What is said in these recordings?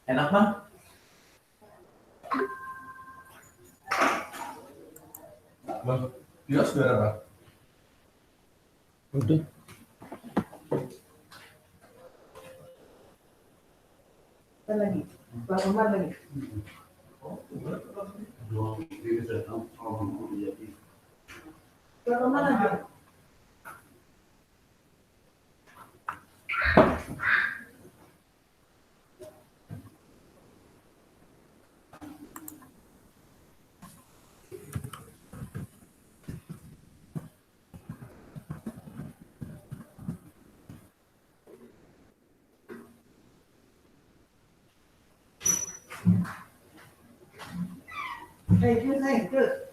Enak mah? Bang, kios berapa? Udah. Lagi, Bang Umar lagi. Berapa lagi? Thank you.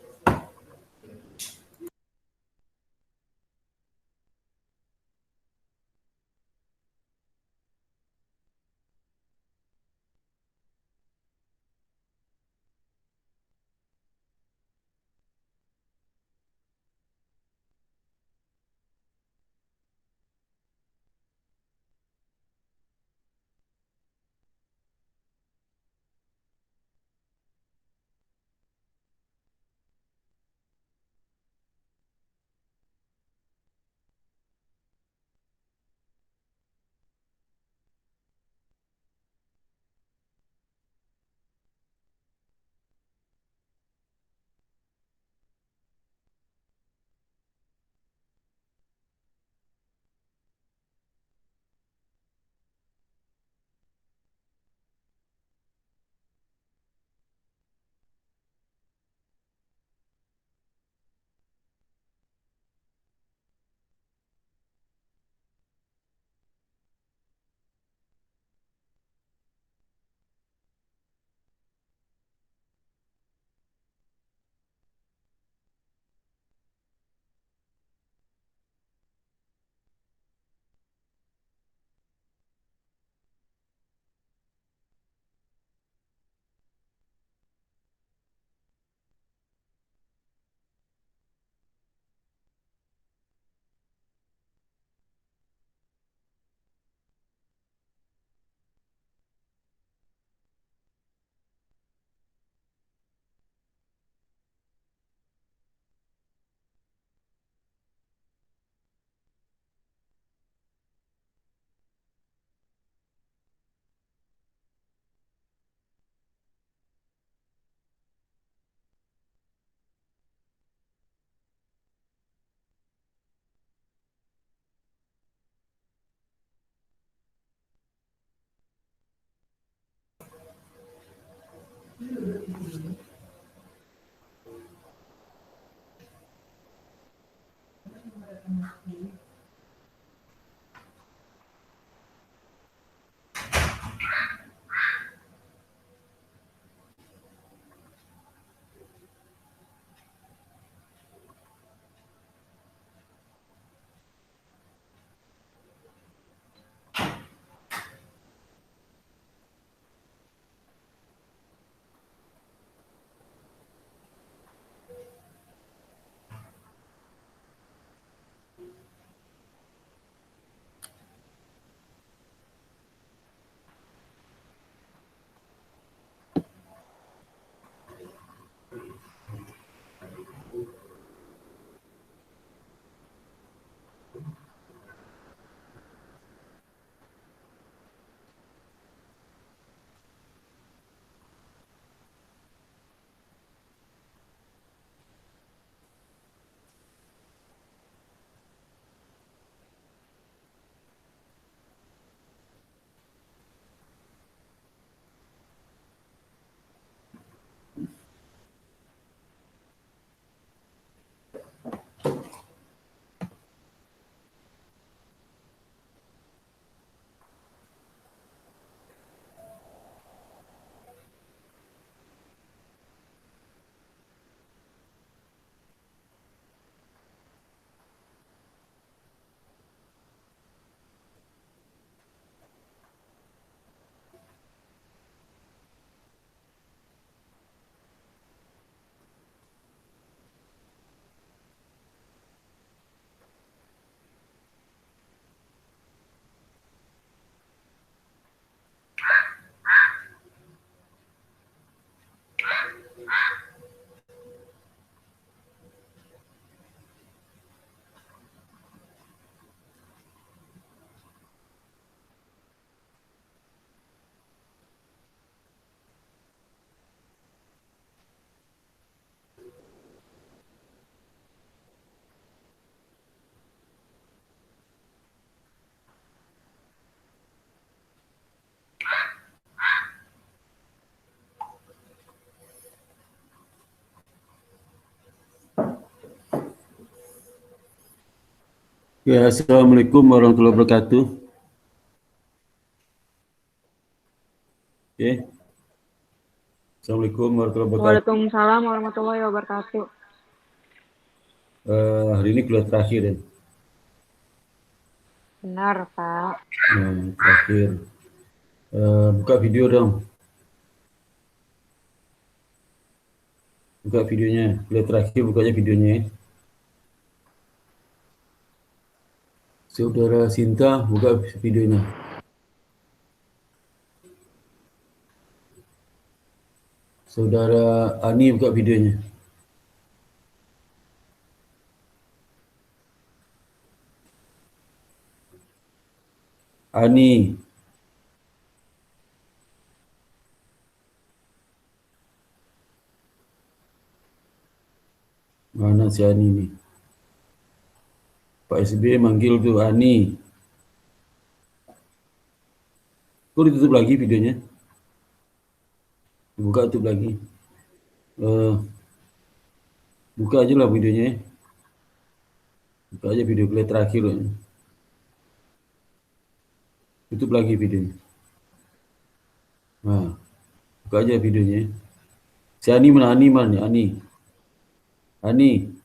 Ya, Assalamualaikum warahmatullahi wabarakatuh. Oke, Assalamualaikum warahmatullahi wabarakatuh. Waalaikumsalam warahmatullahi wabarakatuh. Hari ini kuliah terakhir ya. Benar, Pak. Terakhir. Buka video dong. Buka videonya. Kuliah terakhir bukanya videonya ya. Saudara Sinta, buka videonya. Saudara Ani, buka videonya. Ani. Mana si Ani nih? Pak SBY manggil tuh Ani. Kok ditutup lagi videonya? Buka tutup lagi. Buka aja lah videonya ya. Buka aja video kuliah terakhir. Tutup lagi videonya. Nah, buka aja videonya. Si Ani mana? Ani mana? Ani.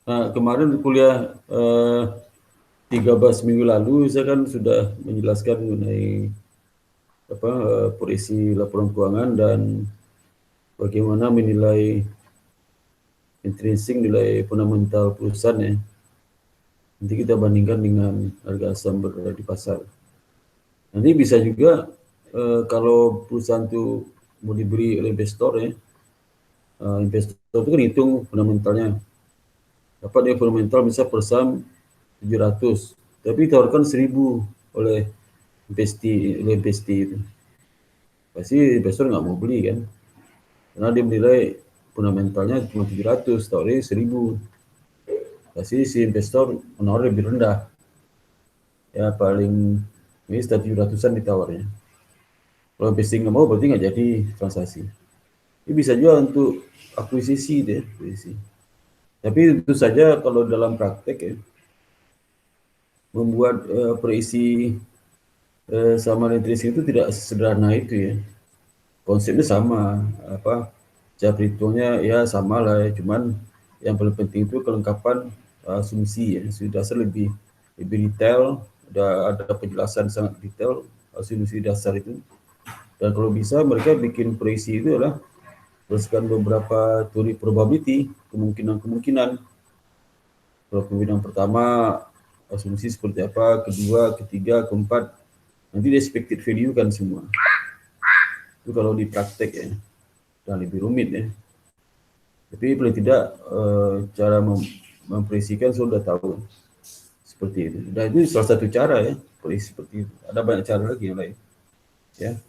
Nah, kemarin kuliah 13 minggu lalu saya kan sudah menjelaskan mengenai perisi laporan keuangan dan bagaimana menilai intrinsik, nilai fundamental perusahaan ya. Nanti kita bandingkan dengan harga saham di pasar. Nanti bisa juga kalau perusahaan itu mau diberi oleh investor ya, investor itu kan hitung fundamentalnya. Dapat dia fundamental bisa per saham 700, tapi ditawarkan 1000 oleh investi itu. Pasti investor nggak mau beli kan, karena dia menilai fundamentalnya cuma 700, tawarnya 1000. Pasti si investor menawar lebih rendah. Ya paling ini sekitar 700-an ditawarnya. Kalau investing nggak mau berarti nggak jadi transaksi. Ini bisa juga untuk akuisisi deh, akuisisi. Tapi tentu saja kalau dalam praktek ya, membuat perisi sama intrinsik itu tidak sederhana itu ya. Konsepnya sama, cara perhitungnya ya sama lah ya, cuman yang paling penting itu kelengkapan asumsi ya. Asumsi dasar lebih detail, ada penjelasan sangat detail asumsi dasar itu. Dan kalau bisa mereka bikin perisi itu adalah berdasarkan beberapa teori probability, kemungkinan. Kalau kemungkinan pertama asumsi seperti apa, kedua, ketiga, keempat, nanti di expected value kan semua. Itu kalau di praktek ya, dan lebih rumit ya. Tapi paling tidak cara memprediksikan sudah tahu seperti itu. Dan itu salah satu cara ya, prediksi seperti itu. Ada banyak cara lagi yang lain. Ya.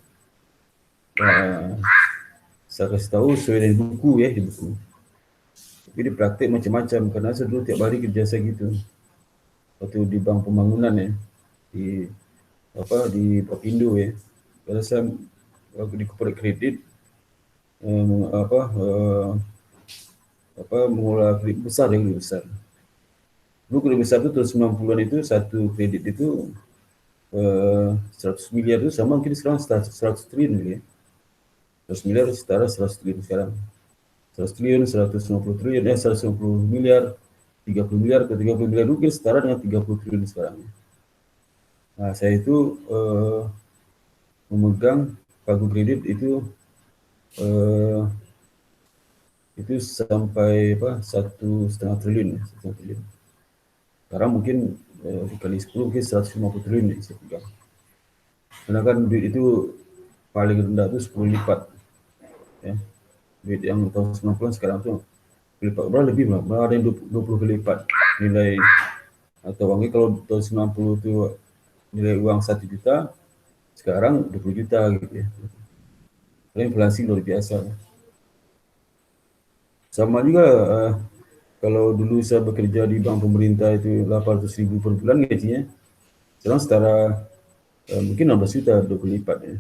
Saya kasih tahu sesuai dari buku ya, di buku. Tapi di praktek macam-macam, karena saya dulu tiap hari kerja saya gitu. Waktu di bank pembangunan ya, di Propindo ya. Karena saya waktu di corporate kredit mengelola kredit besar yang lebih besar. Dulu kredit besar itu tahun 90-an itu satu kredit itu 100 miliar itu sama mungkin sekarang 100 triliun ya. 100 miliar setara 100 triliun sekarang. 100 triliun, 150 triliun, 150 miliar, 30 miliar ke 30 miliar mungkin setara dengan 30 triliun sekarang. Nah, saya itu memegang pagu kredit itu sampai 1,5 triliun ya, 1,5 triliun. Sekarang mungkin dikali 10 mungkin 150 triliun ya saya pegang. Karena kan duit itu paling rendah itu 10 lipat. Ya. Duit yang tahun 90-an sekarang tuh lipat berapa lebih berapa, ada yang 20 kali lipat nilai atau uangnya. Kalau tahun 90 itu nilai uang 1 juta, sekarang 20 juta gitu ya. Karena inflasi luar biasa. Sama juga kalau dulu saya bekerja di bank pemerintah itu 800.000 per bulan gajinya, sekarang setara mungkin 16 juta, 20 lipat ya.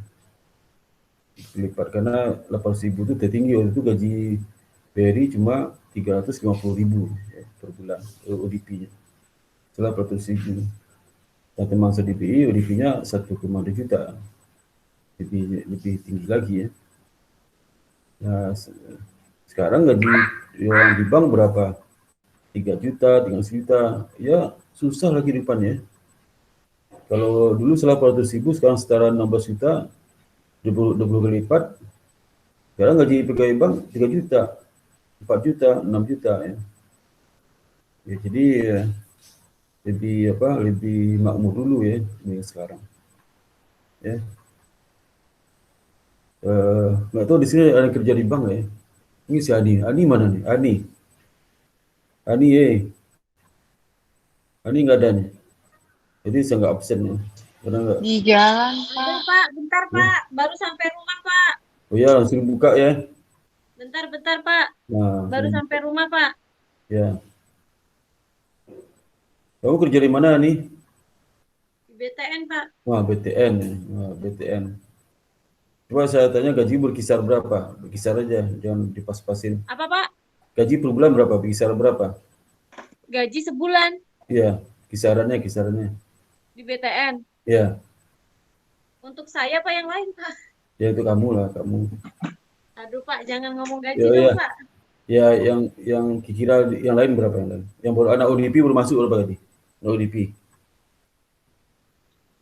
20 lipat, karena 800.000 itu tertinggi. Waktu itu gaji BRI cuma 350.000 ya, per bulan ODP-nya. setelah 400.000. Dan termasuk di BI, ODP-nya 1,2 juta, lebih tinggi lagi ya. Nah, sekarang gaji orang di bank berapa? 3 juta, 3 juta, ya susah lagi depannya. Kalau dulu setelah 400.000, sekarang setara 16 juta, 20 kali lipat. Sekarang gaji pegawai bank 3 juta, 4 juta, 6 juta ya. Ya jadi lebih makmur dulu ya ini sekarang. Ya. Nggak tahu di sini ada kerja di bank ya. Ini si Ani. Ani mana nih? Ani Ani nggak ada nih. Jadi saya nggak absen ya. Karena nggak. Di jalan, Udah, Pak. Pak, bentar, Pak. Baru sampai rumah, Pak. Oh ya, langsung buka ya. Bentar, Pak. Nah, Baru sampai rumah, Pak. ya. Kamu kerja di mana nih? Di BTN, Pak. Wah, BTN ya. Wah, BTN. Coba saya tanya gaji berkisar berapa? Berkisar aja, jangan dipas-pasin. Apa, Pak? Gaji per bulan berapa? Berkisar berapa? Gaji sebulan Iya, kisarannya. di BTN. Iya, Untuk saya, Pak, yang lain, Pak. ya itu kamu lah, kamu. Aduh, Pak, jangan ngomong gaji Ya, dong, ya. Pak. Ya, yang kira yang lain berapa yang lain? Yang baru anak ODP baru masuk berapa tadi? Anak ODP.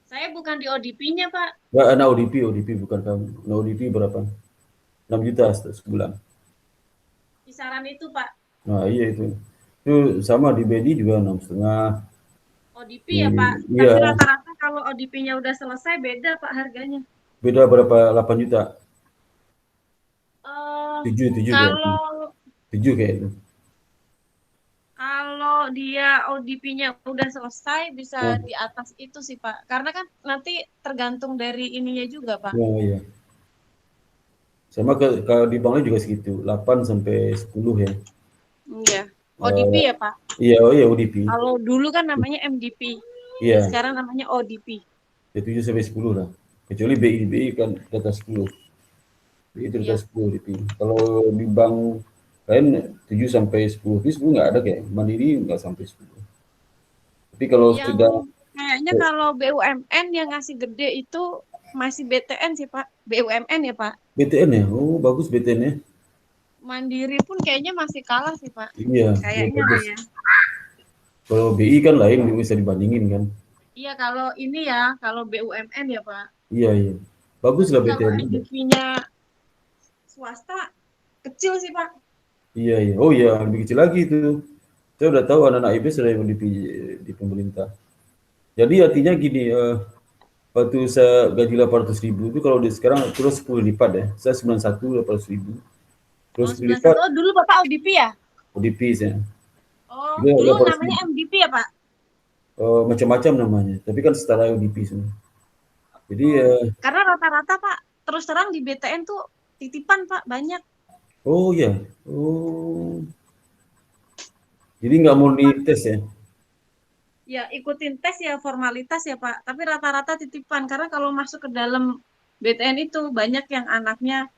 Saya bukan di ODP-nya, Pak. Enggak, anak ODP bukan kamu. Anak ODP berapa? 6 juta sebulan. Kisaran itu, Pak. Nah, iya itu. Itu sama di BNI juga 6,5. ODP ya, Pak. Iya. Tapi rata-rata kalau ODP-nya udah selesai, beda, Pak, harganya. Beda berapa? 8 juta. 7 Kalau 7 kayak itu. Kalau dia ODP-nya udah selesai, bisa di atas itu sih, Pak. Karena kan nanti tergantung dari ininya juga, Pak. Oh iya. Sama kalau di banknya juga segitu, 8 sampai 10 ya. Iya. ODP ya, Pak. Iya, oh iya ODP. Kalau dulu kan namanya MDP. Iya. Sekarang namanya ODP. Ya 7 sampai 10 lah. Kecuali BI kan di atas 10. BI itu di atas 10 ODP. Kalau di bank lain 7 sampai 10. Tapi 10 nggak ada kayak. Mandiri nggak sampai 10. Tapi kalau Yang sudah kayaknya kalau BUMN yang ngasih gede itu masih BTN sih, Pak. BUMN ya, Pak. BTN ya? Oh, bagus BTN ya. Mandiri pun kayaknya masih kalah sih, Pak. Iya. Kayaknya bagus. ya. Kalau BI kan lain, bisa dibandingin kan. Iya, kalau ini ya, kalau BUMN ya, Pak. Iya. Bagus lah Kalau BTN. ODP-nya swasta kecil sih, Pak. Iya. Oh iya, lebih kecil lagi itu. Saya udah tahu anak-anak IB sudah yang di pemerintah. Jadi artinya gini, waktu saya gaji 800.000 itu kalau di sekarang terus 10 lipat ya. Saya 91 800.000. Terus 10 lipat Oh, dulu Bapak ODP ya? ODP saya. Oh, Iya, dulu 800.000. namanya MDP ya, Pak? Macam-macam namanya, tapi kan setara ODP semua. Jadi Karena rata-rata, Pak, terus terang di BTN tuh titipan, Pak, banyak. oh ya. Oh. Jadi nggak mau dites ya? Ya, ikutin tes ya, formalitas ya, Pak. Tapi rata-rata titipan. Karena kalau masuk ke dalam BTN itu banyak yang anaknya,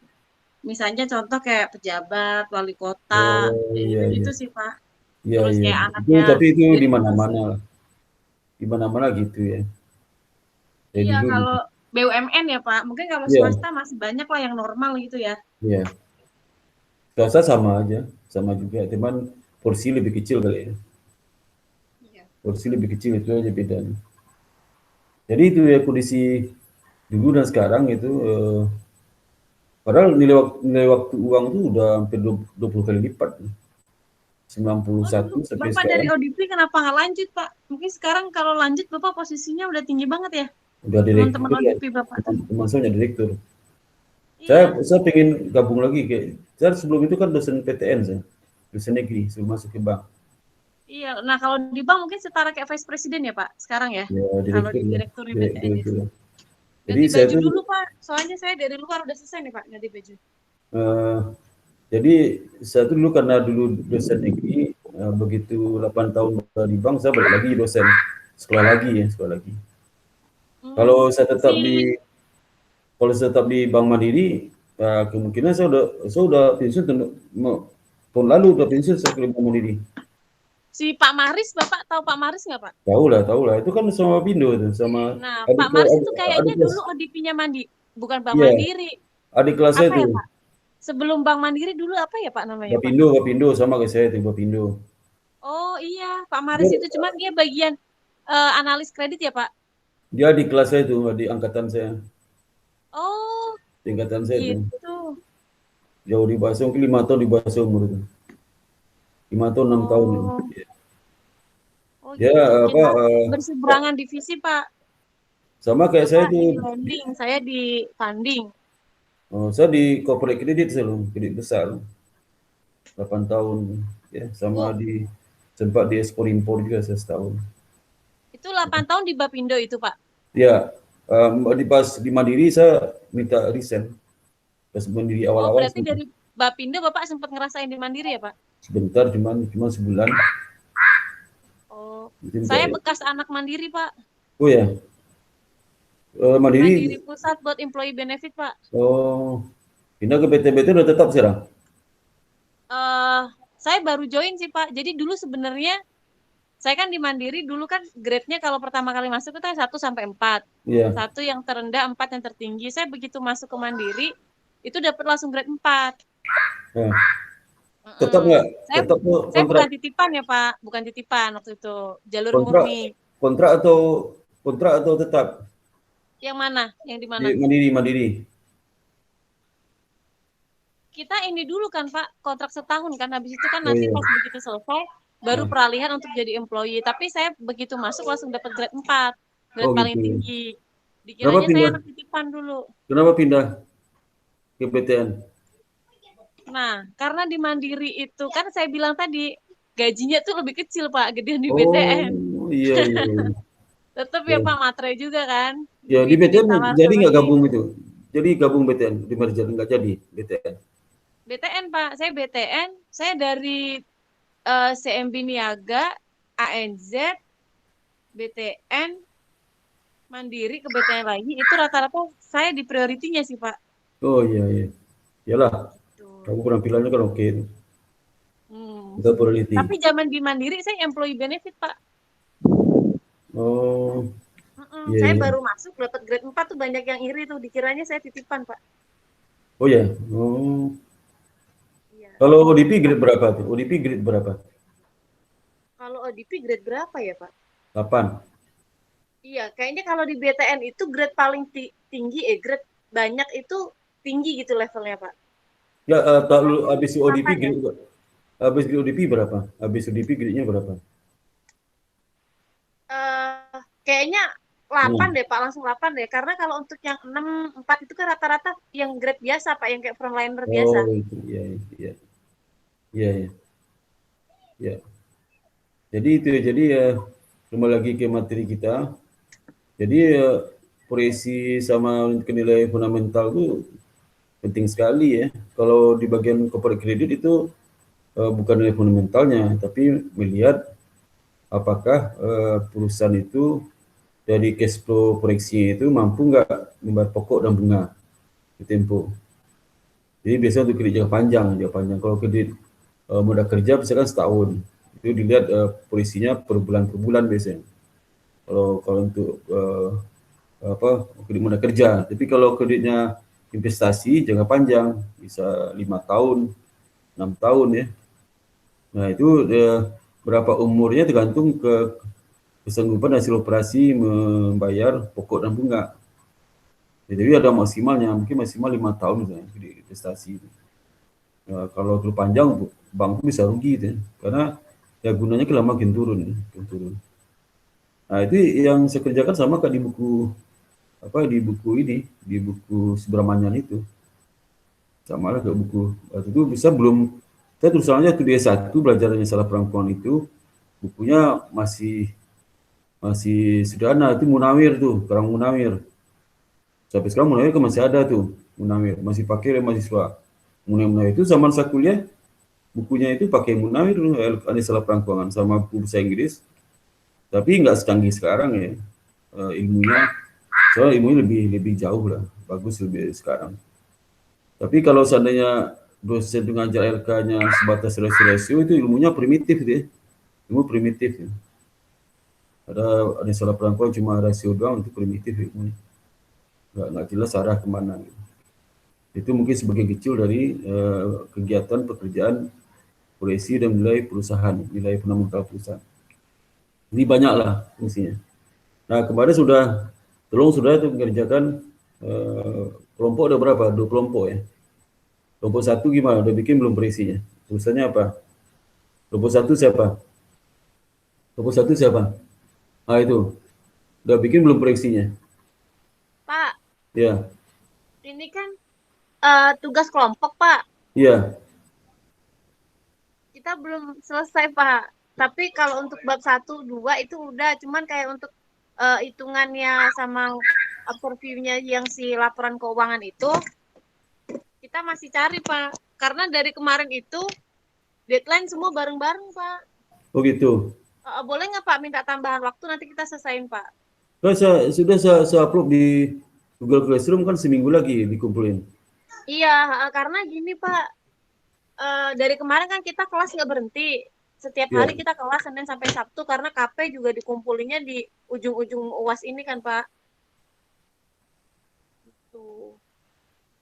misalnya contoh kayak pejabat, wali kota, iya. gitu sih, Pak. Iya. Terus kayak Itu, anaknya. tapi itu di mana-mana lah. Di mana-mana gitu ya. Jadi Iya, dulu, kalau BUMN ya, Pak. Mungkin kalau Iya. swasta masih banyak lah yang normal gitu ya. Iya. Swasta sama aja, sama juga. Cuman porsi lebih kecil kali ya. Iya. Porsi lebih kecil itu aja bedanya. Jadi itu ya kondisi dulu dan sekarang itu. Padahal nilai waktu uang itu udah hampir 20 kali lipat. 91 sampai Bapak dari sekarang. ODP kenapa nggak lanjut, Pak? Mungkin sekarang kalau lanjut Bapak posisinya udah tinggi banget ya. Udah direktur. Teman-teman ODP Bapak. Teman saya direktur. Iya. Saya pengen gabung lagi kayak saya sebelum itu kan dosen PTN saya. Dosen negeri sebelum masuk ke bank. Iya, nah kalau di bank mungkin setara kayak vice presiden ya, Pak, sekarang ya? Ya, Kalau di direktur BTN. direktur. Ganti saya baju tuh dulu, Pak. Soalnya saya dari luar udah selesai nih, Pak, ganti baju. jadi saya tuh dulu karena dulu dosen negeri begitu 8 tahun di bank saya balik lagi dosen sekolah lagi. Kalau saya tetap di Bank Mandiri kemungkinan saya udah pensiun tahun lalu udah pensiun saya ke Bank Mandiri. Si Pak Maris, Bapak tahu Pak Maris nggak Pak? Tahu lah. Itu kan sama Pindo itu, sama Nah, adik Pak Maris itu adik kayaknya kelas. dulu ODP-nya bukan Bank Iya, Mandiri. adik kelas saya Apa ya tuh. Pak? Sebelum Bank Mandiri dulu apa ya Pak namanya Pak? Bapindo sama kayak saya tuh, Bapindo. Oh iya, Pak Maris itu cuman dia bagian analis kredit ya Pak? Dia di kelas saya tuh, di angkatan saya. Oh, Di angkatan saya tuh. gitu. Jauh di bawah saya, mungkin 5 tahun di bawah saya umur itu. 5 tahun, 6 tahun. Oh, oh Ya, gitu. apa, Kita berseberangan divisi Pak. sama kayak saya Bapak di tuh. lending, saya di funding. Oh, saya di corporate kredit selalu, kredit besar. 8 tahun. Ya, sama Oh, sempat di ekspor impor juga saya setahun. itu 8 tahun di Bapindo itu Pak? Ya, pas di Mandiri saya minta resign. Pas Mandiri Oh, awal-awal berarti dari Bapindo Bapak sempat ngerasain di Mandiri ya Pak? sebentar, cuma sebulan. Oh, Itu minta saya ya. bekas anak Mandiri Pak. Oh ya, Mandiri. Mandiri Pusat buat employee benefit Pak. Oh, pindah ke BT udah tetap sekarang? Saya baru join sih Pak. Jadi dulu sebenarnya saya kan di Mandiri dulu kan grade-nya kalau pertama kali masuk itu 1 sampai 4. Iya. 1 yang terendah, 4 yang tertinggi. Saya begitu masuk ke Mandiri itu dapat langsung grade 4. Ya. Tetap nggak? Saya Tetap tuh bukan kontrak, titipan ya Pak, bukan titipan waktu itu. Jalur kontrak, murni. kontrak atau tetap Yang mana? Yang di mana? di Mandiri. Kita ini dulu kan Pak, kontrak setahun kan. Habis itu kan Oh, nanti iya. pas begitu selesai baru peralihan untuk jadi employee. Tapi saya begitu masuk langsung dapat grade 4. Grade Oh, paling gitu. tinggi. Kenapa Dikiranya saya pindah? anak titipan dulu. Kenapa pindah ke BTN? Nah, karena di Mandiri itu kan saya bilang tadi gajinya tuh lebih kecil Pak, gedean di Oh, BTN. iya. Tetap ya Pak, matre juga kan. Ya, di Begitu BTN ditawar jadi sama nggak dia. gabung itu? Jadi gabung BTN, di merger nggak jadi BTN. BTN Pak, saya BTN, saya dari CMB Niaga, ANZ, BTN, Mandiri ke BTN lagi, itu rata-rata saya di prioritinya sih Pak. Oh iya. Iyalah, Tuh. kamu penampilannya kan oke itu. Kita priority. Tapi zaman di Mandiri saya employee benefit Pak. Oh, iya, Saya iya. baru masuk dapat grade 4 tuh banyak yang iri tuh, dikiranya saya titipan Pak. Oh ya. Oh. Iya. Kalau ODP grade berapa tuh? ODP grade berapa? Kalau ODP grade berapa ya Pak? 8. Iya, kayaknya kalau di BTN itu grade paling tinggi, grade banyak itu tinggi gitu levelnya Pak. Ya, kalau habis ODP 8 ya? grade habis ODP berapa? Habis ODP grade-nya berapa? Kayaknya 8 deh Pak, langsung 8 deh. Karena kalau untuk yang 6, 4 itu kan rata-rata yang grade biasa Pak, yang kayak frontliner biasa. Oh, itu iya. Ya. Jadi itu kembali lagi ke materi kita. Jadi proyeksi sama nilai fundamental itu penting sekali ya. Kalau di bagian corporate credit itu bukan nilai fundamentalnya, tapi melihat apakah perusahaan itu dari cash flow proyeksi itu mampu nggak membayar pokok dan bunga di tempo. Jadi biasanya untuk kredit jangka panjang. Kalau kredit modal kerja misalkan setahun, itu dilihat proyeksinya per bulan biasanya. Kalau untuk kredit modal kerja, tapi kalau kreditnya investasi jangka panjang bisa 5 tahun, 6 tahun ya. Nah itu berapa umurnya tergantung ke kesanggupan hasil operasi membayar pokok dan bunga. Jadi ada maksimalnya, mungkin maksimal 5 tahun misalnya di investasi. Nah, kalau terlalu panjang bank bisa rugi gitu ya. Karena ya gunanya kalau makin turun. Nah itu yang saya kerjakan sama kayak di buku Subramanyan itu. Sama lah kayak buku waktu itu bisa belum saya tulisannya waktu dia 1 belajarnya salah perempuan itu bukunya masih sederhana, itu Munawir tuh, Karang Munawir. Sampai sekarang Munawir kan masih ada tuh, Munawir masih pakai oleh mahasiswa. Munawir itu zaman saya kuliah bukunya itu pakai Munawir, ada salah perangkuangan sama buku bahasa Inggris. Tapi nggak secanggih sekarang ya ilmunya, soalnya ilmunya lebih jauh lah, bagus lebih sekarang. Tapi kalau seandainya dosen ngajar LK-nya sebatas rasio itu ilmunya primitif deh. ilmu primitif ya. Ada salah perangkul cuma rasio doang, itu primitif ilmunya. Nggak jelas arah kemana. Itu mungkin sebagian kecil dari kegiatan pekerjaan proyeksi dan nilai perusahaan, nilai fundamental perusahaan. Ini banyak lah fungsinya. Nah kemarin tolong sudah itu mengerjakan kelompok ada berapa? 2 kelompok ya. Kelompok 1 gimana? Udah bikin belum proyeksinya? Tulisannya apa? Kelompok 1 siapa? Kelompok 1 siapa? Ah itu. Udah bikin belum proyeksinya? Pak, Ya. ini kan tugas kelompok, Pak. Iya. Kita belum selesai, Pak. Tapi kalau untuk bab 1, 2 itu udah, cuman kayak untuk hitungannya sama overview-nya yang si laporan keuangan itu kita masih cari, Pak. Karena dari kemarin itu deadline semua bareng-bareng, Pak. Oh gitu. Boleh nggak, Pak, minta tambahan waktu nanti kita selesaiin, Pak? Sudah saya upload di Google Classroom kan seminggu lagi dikumpulin. Iya, karena gini, Pak. Dari kemarin kan kita kelas nggak berhenti. Setiap hari kita kelas Senin sampai Sabtu karena KP juga dikumpulinnya di ujung-ujung UAS ini kan, Pak. Tuh.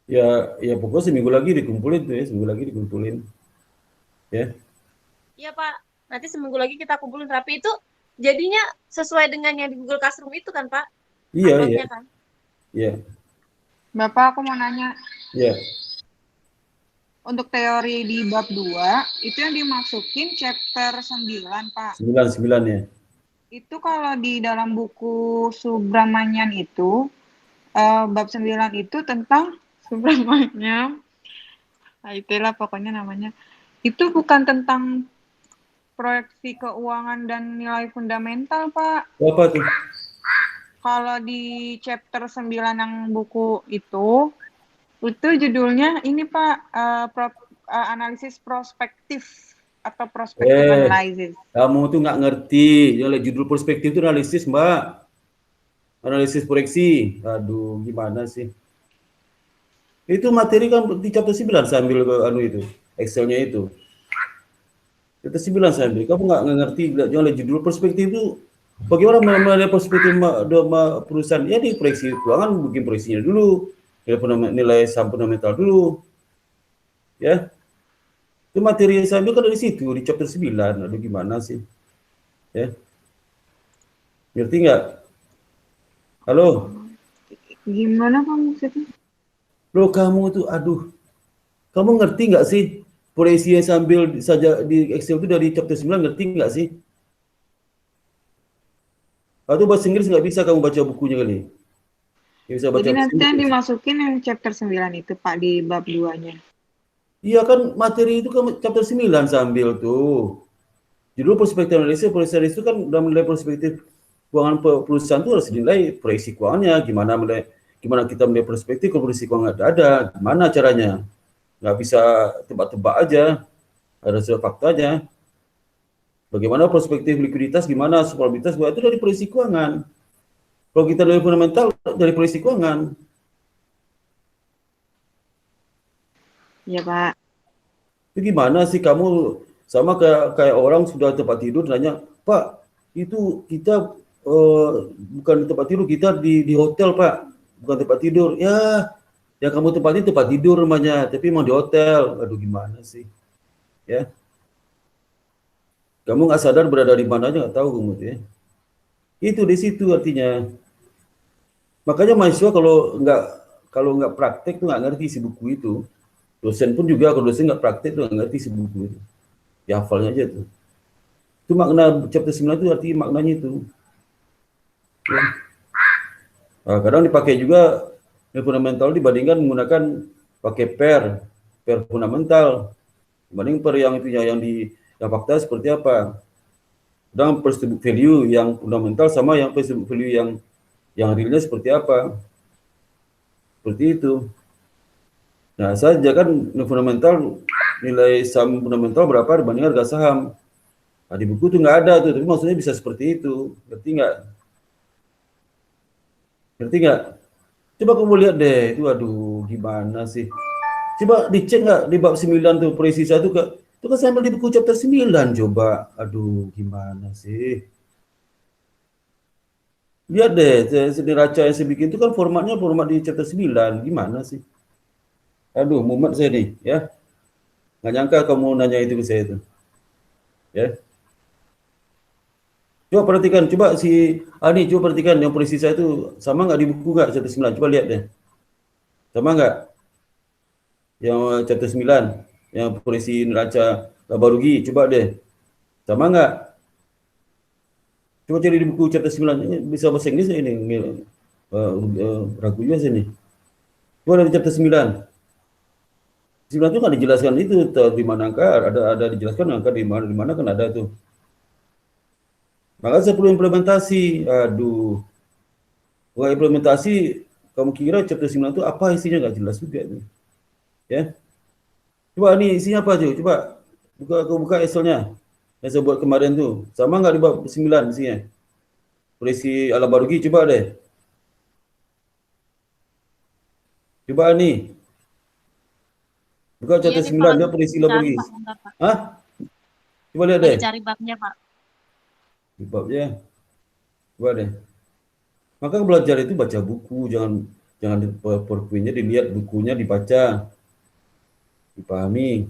Ya pokoknya seminggu lagi dikumpulin tuh ya, seminggu lagi dikumpulin. Ya. Iya, Pak. Nanti seminggu lagi kita kumpulin, tapi itu jadinya sesuai dengan yang di Google Classroom itu kan, Pak? Iya, Upload-nya kan? Iya. Bapak, aku mau nanya. Iya. Untuk teori di bab 2, itu yang dimasukin chapter 9, Pak. 9 ya. Itu kalau di dalam buku Subramanian itu, bab 9 itu tentang Subramanian. Nah, itulah pokoknya namanya. Itu bukan tentang proyeksi keuangan dan nilai fundamental, Pak. Apa tuh? Kalau di chapter 9 yang buku itu judulnya ini, Pak, analisis prospektif atau prospektif analysis. Kamu tuh nggak ngerti. Yang judul prospektif itu analisis, Mbak. Analisis proyeksi. Aduh, gimana sih? Itu materi kan di chapter 9 saya ambil itu, Excel-nya itu. Chapter 9 saya ambil. Kamu nggak ngerti yang judul prospektif itu bagaimana menilai perspektif perusahaan? Ya di proyeksi keuangan bikin proyeksinya dulu. Nilai saham fundamental dulu. Ya. Itu materi yang saya ambil kan dari situ, di chapter 9. Aduh gimana sih? Ya. Ngerti nggak? Halo? Gimana Pak maksudnya? Loh kamu tuh, aduh. Kamu ngerti nggak sih? Proyeksi yang saya ambil saja di Excel itu dari chapter 9, ngerti nggak sih? Atau bahasa Inggris nggak bisa kamu baca bukunya kali? Bisa baca. Jadi nanti yang dimasukin yang chapter 9 itu Pak di bab 2-nya. Iya kan materi itu kan chapter 9 saya ambil tuh. Judul perspektif analisis itu kan dalam nilai perspektif keuangan perusahaan itu harus dinilai proyeksi keuangannya, gimana kita melihat perspektif kalau proyeksi keuangan ada, gimana caranya? Nggak bisa tebak-tebak aja, harus ada faktanya. Bagaimana perspektif likuiditas, gimana solvabilitas, itu dari proyeksi keuangan. Kalau kita dari fundamental, dari proyeksi keuangan. Iya Pak. Itu gimana sih kamu sama kayak orang sudah tempat tidur nanya, Pak, itu kita bukan tempat tidur, kita di hotel Pak, bukan tempat tidur. Ya kamu tempatnya tempat tidur rumahnya, tapi emang di hotel. Aduh gimana sih, ya? Kamu nggak sadar berada di mana aja nggak tahu kamu tuh ya. Itu di situ artinya. Makanya mahasiswa kalau nggak praktek tuh nggak ngerti si buku itu. Dosen pun juga kalau dosen nggak praktek tuh nggak ngerti si buku itu. Ya hafalnya aja tuh. Itu makna chapter 9 itu artinya maknanya itu. Ya. Nah, kadang dipakai juga nilai fundamental dibandingkan menggunakan pakai per fundamental. Dibanding per yang itu yang fakta seperti apa. Dan perceived value yang fundamental sama yang perceived value yang realnya seperti apa. Seperti itu. Nah, saya kan nilai saham fundamental berapa dibanding harga saham. Nah, di buku itu nggak ada tuh, tapi maksudnya bisa seperti itu. Ngerti nggak? Ngerti nggak? Coba kamu lihat deh, itu aduh gimana sih? Coba dicek nggak di bab 9 tuh proyeksi 1 ke Itu kan saya ambil di buku chapter 9 coba. Aduh, gimana sih? Lihat deh, neraca yang saya bikin itu kan formatnya format di chapter 9. Gimana sih? Aduh, mumet saya nih, ya. Nggak nyangka kamu nanya itu ke saya itu. Ya. Coba perhatikan, coba si Ani, coba perhatikan yang polisi saya itu sama nggak di buku nggak chapter 9? Coba lihat deh. Sama nggak? Yang chapter 9, yang polisi neraca laba rugi, coba deh. Sama nggak? Coba cari di buku chapter 9. Ini bisa bahasa Inggris ini. Ragu juga sini. Coba dari chapter 9. 9 itu kan dijelaskan itu di mana angka, ada dijelaskan angka di mana kan ada tuh. Maka saya perlu implementasi. Aduh. Kalau implementasi, kamu kira chapter 9 itu apa isinya nggak jelas juga tuh. Ya. Coba ini isinya apa tuh? Coba buka Excel-nya. Yang saya buat kemarin tuh. Sama nggak di bab 9 isinya? Polisi ala barugi, coba deh. Coba nih. Buka Iya chapter nih 9, Pak, dia polisi ala cari barugi. Pak, bentar Pak. Hah? Coba lihat Lagi deh. cari babnya Pak. Di babnya. Coba deh. Maka belajar itu baca buku, jangan di PowerPoint-nya dilihat, bukunya dibaca, dipahami.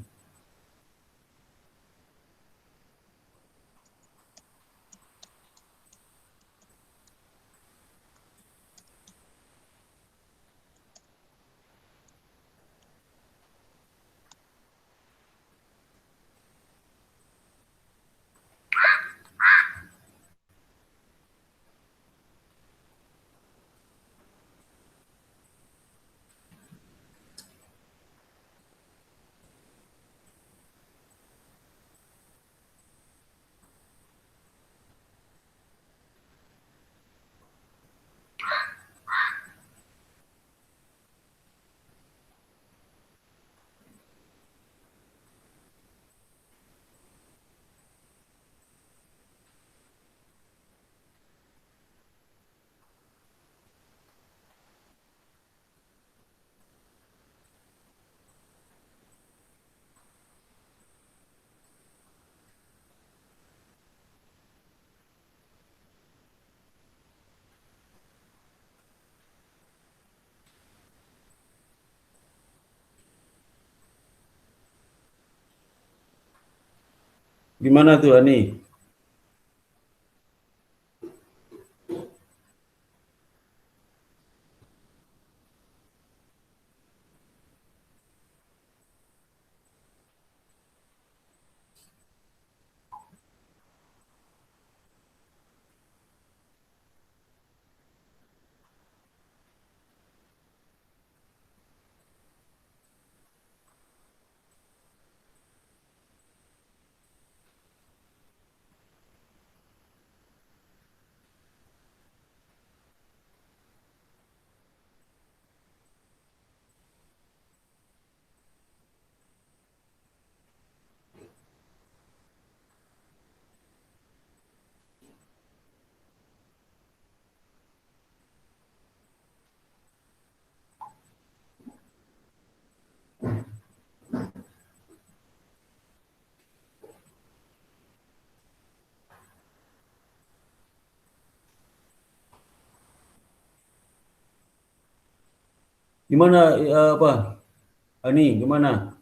Gimana tuh, Ani? Gimana apa? Ani, gimana?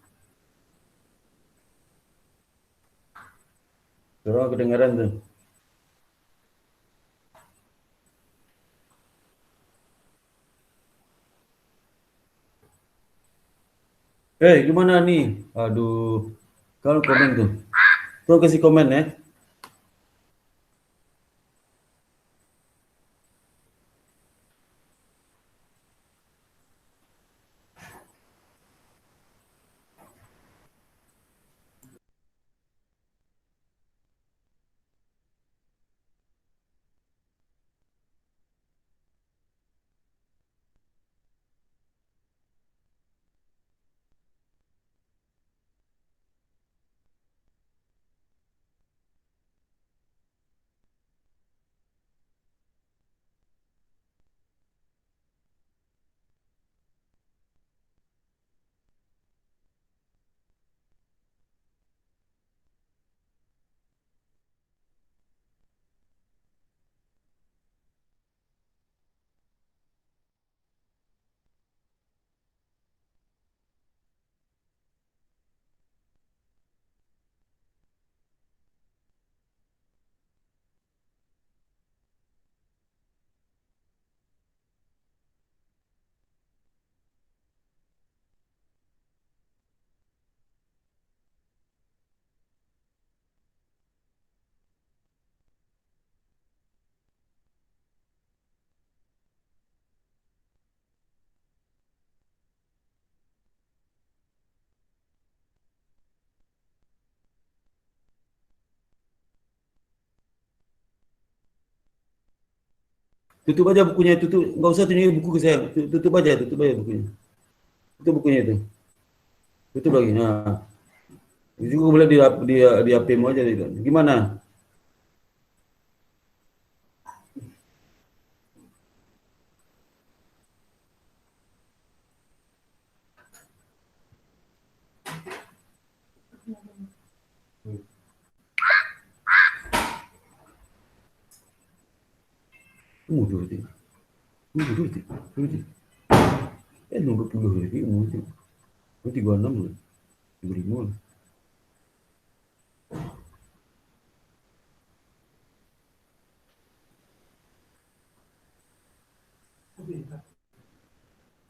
Suara kedengaran tuh. Gimana nih? Aduh, kalau komen tuh. Tuh kasih komen ya. Tutup aja bukunya, tutup. Nggak usah tunjukin buku ke saya. Tutup aja bukunya. Itu bukunya itu. Tutup lagi. Nah, itu juga boleh di HP-mu aja gitu. Gimana? Mundur dia. Mundur dia. Mundur dia. Nomor 20 lagi mundur. Oh, 36 loh. 35 loh.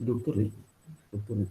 Dokter nih. Dokter nih.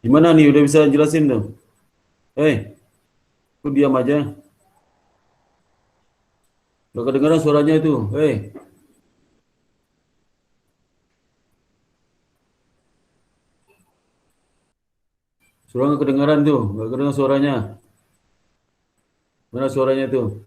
Gimana nih? Udah bisa jelasin tuh? Kok diam aja? Gak kedengaran suaranya itu. Suara gak kedengaran tuh. Gak kedengaran suaranya. Mana suaranya tuh?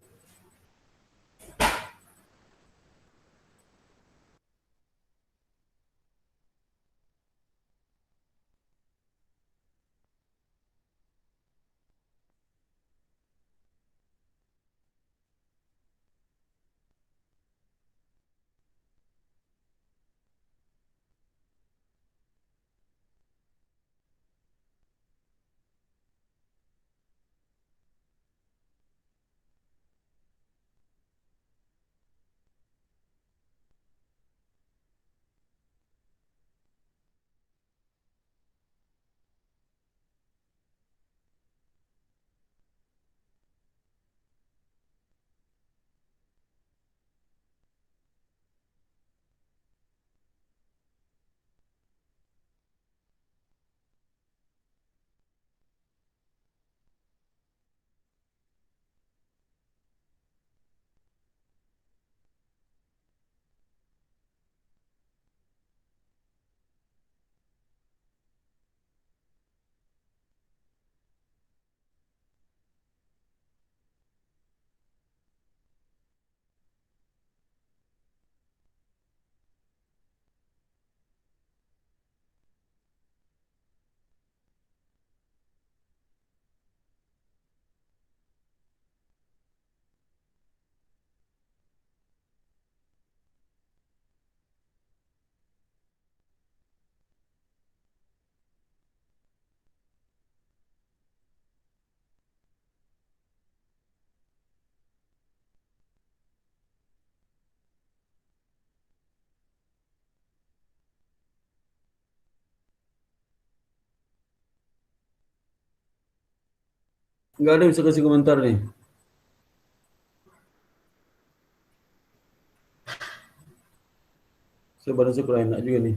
Nggak ada yang bisa kasih komentar nih. Saya badan saya kurang enak juga nih.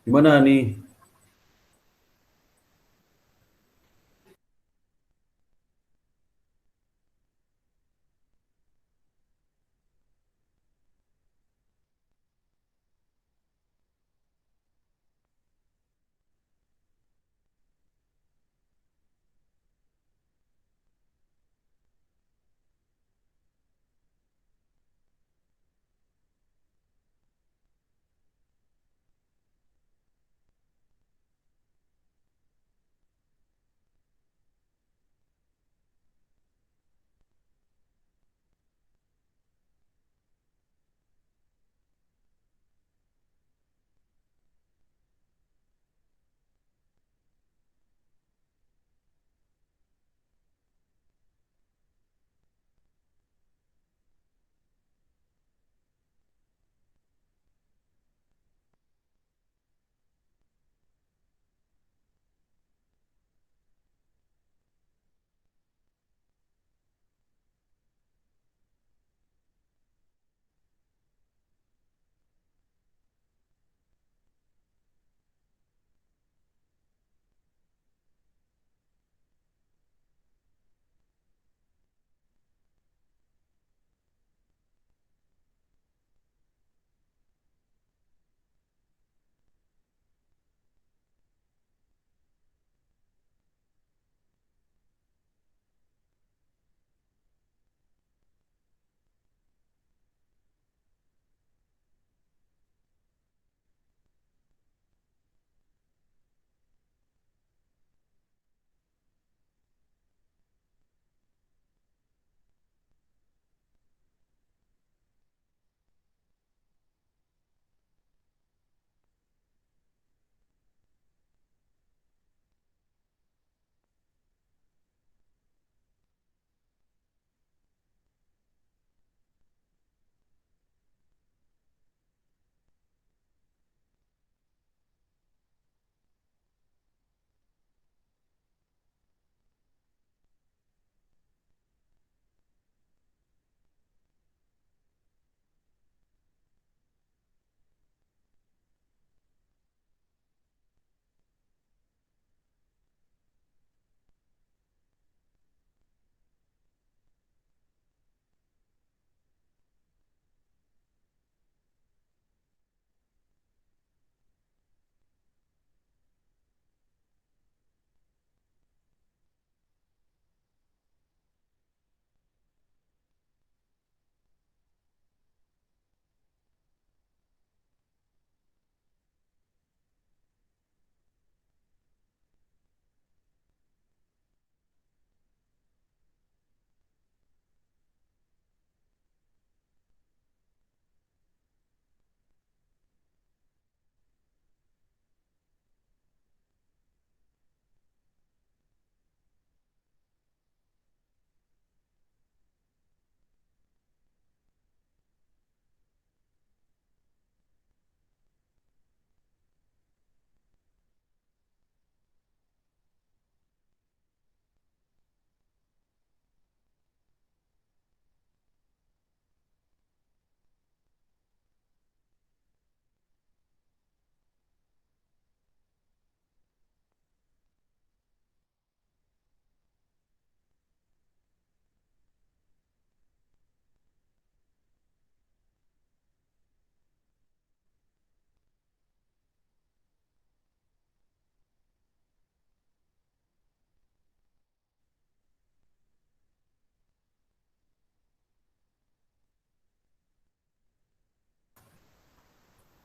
Gimana nih?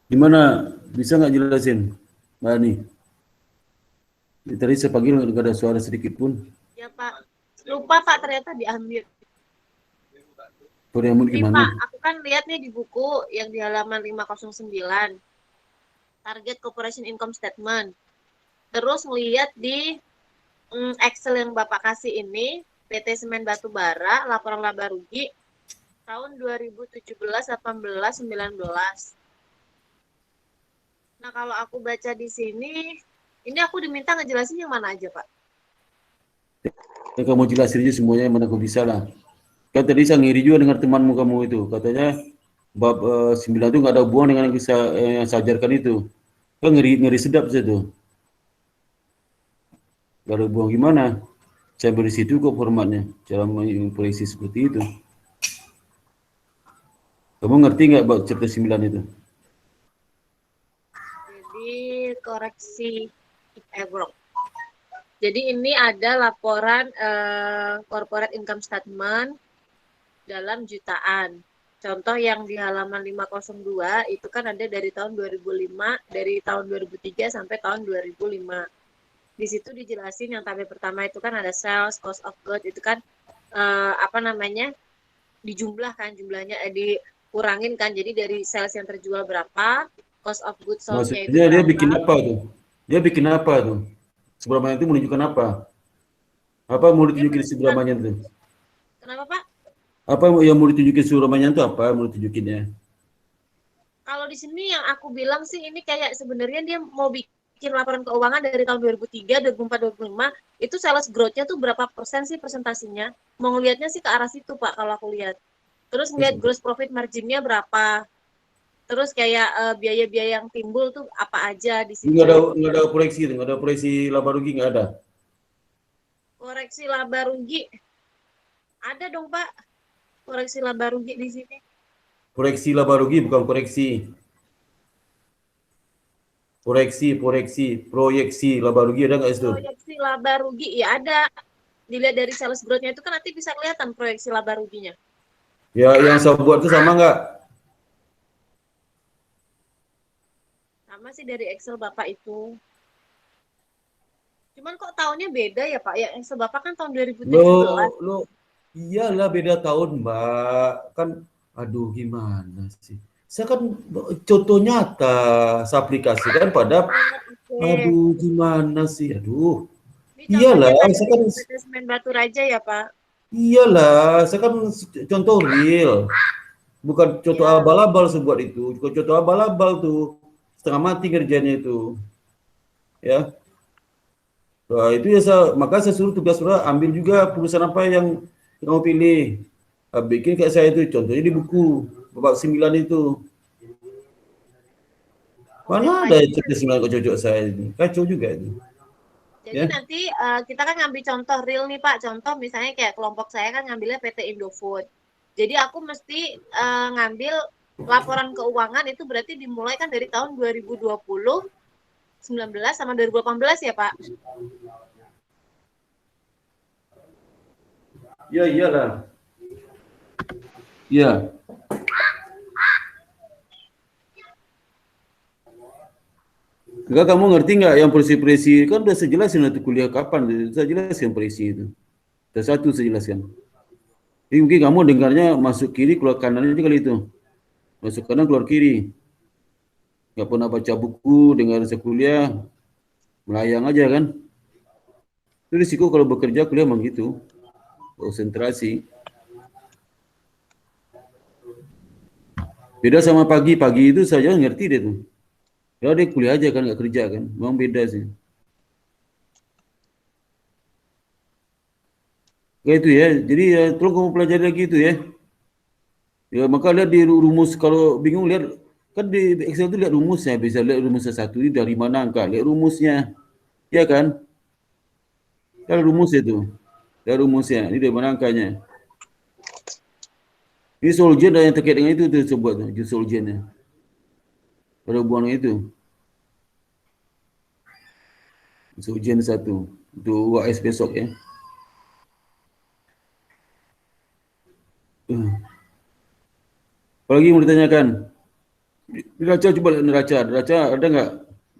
Gimana? Bisa nggak jelasin, Mbak Ani? Tadi saya panggil nggak ada suara sedikit pun. Ya Pak, lupa Pak ternyata diambil. Puriamun Ini gimana? Pak, aku kan lihat nih di buku yang di halaman 509, target corporation income statement. Terus ngelihat di Excel yang Bapak kasih ini, PT Semen Batubara, laporan laba rugi tahun 2017, 18, 19. Nah, kalau aku baca di sini, ini aku diminta ngejelasin yang mana aja, Pak? Ya, kamu jelasin aja semuanya yang mana aku bisa lah. Kan tadi saya ngiri juga dengar temanmu kamu itu. Katanya bab 9 itu nggak ada hubungan dengan yang saya ajarkan itu. Kan ngeri sedap saya tuh. Kalau buang gimana? Saya beri situ kok formatnya, cara mengimpresi seperti itu. Kamu ngerti nggak bab chapter 9 itu? Jadi koreksi bro. Jadi ini ada laporan corporate income statement dalam jutaan. Contoh yang di halaman 502 itu kan ada dari tahun 2005, dari tahun 2003 sampai tahun 2005. Di situ dijelasin yang tabel pertama itu kan ada sales, cost of goods, itu kan dijumlahkan, jumlahnya dikurangin kan. Jadi dari sales yang terjual berapa, cost of goods sold-nya itu Maksudnya dia berapa. bikin apa tuh? Dia bikin apa tuh? Subramanian itu menunjukkan apa? Apa mau ditunjukin Subramanian itu? Kenapa Pak? Apa yang mau ditunjukin Subramanian itu apa? Mau ditunjukinnya? Kalau di sini yang aku bilang sih ini kayak sebenarnya dia mau bikin laporan keuangan dari tahun 2003, 2004, 2005, itu sales growth-nya tuh berapa persen sih persentasinya? Mau ngelihatnya sih ke arah situ Pak kalau aku lihat. Terus ngelihat gross profit margin-nya berapa? Terus kayak biaya-biaya yang timbul tuh apa aja di situ? Nggak ada proyeksi, nggak ada proyeksi laba rugi, nggak ada. Koreksi laba rugi ada dong Pak. Koreksi laba rugi di sini. Proyeksi laba rugi bukan koreksi. Proyeksi laba rugi ada nggak itu? Proyeksi laba rugi ya ada. Dilihat dari sales growth-nya itu kan nanti bisa kelihatan proyeksi laba ruginya. Ya, yang saya buat itu sama nggak? Sama sih dari Excel Bapak itu. Cuman kok tahunnya beda ya Pak? Ya Excel Bapak kan tahun 2017. Lo iyalah beda tahun, Mbak. Kan aduh gimana sih? Saya kan contoh nyata saya aplikasikan pada aduh gimana sih? Aduh. Iyalah, saya kan semen Batu Raja ya Pak. Iyalah, saya kan contoh real. Bukan contoh abal-abal sebuat itu. Contoh abal-abal tuh setengah mati kerjanya itu. Ya. Nah, itu ya maka saya suruh tugas ambil juga perusahaan apa yang kamu pilih. Bikin kayak saya itu contohnya di buku bab 9 itu. Mana ada chapter 9 kok cocok saya ini. Kacau juga itu. Jadi nanti kita kan ngambil contoh real nih Pak. Contoh misalnya kayak kelompok saya kan ngambilnya PT Indofood. Jadi aku mesti ngambil laporan keuangan itu berarti dimulai kan dari tahun 2020, 19 sama 2018 ya Pak? Ya iyalah. Iya. Enggak, kamu ngerti nggak yang presi-presi kan udah saya jelasin waktu kuliah kapan saya jelaskan presi itu. Ada satu saya jelaskan. Jadi mungkin kamu dengarnya masuk kiri keluar kanan aja kali itu. Masuk kanan keluar kiri. Nggak pernah baca buku, dengar saya kuliah, melayang aja kan. Itu risiko kalau bekerja kuliah memang gitu. Konsentrasi. Beda sama pagi itu saja ngerti deh tuh. Ya dia kuliah aja kan, nggak kerja kan, memang beda sih. Kayak itu ya, jadi ya tolong kamu pelajari lagi itu ya. Ya maka lihat di rumus, kalau bingung lihat, kan di Excel itu lihat rumusnya, bisa lihat rumusnya satu ini dari mana angka, lihat rumusnya. Ya kan? Kan rumus itu, lihat rumusnya, ini dari mana angkanya. Ini solution yang terkait dengan itu tuh sebuah tuh, solutionnya. Pada hubungan itu. Ujian satu. Itu UAS besok ya. Apalagi mau ditanyakan? Neraca coba lihat neraca. Neraca ada nggak?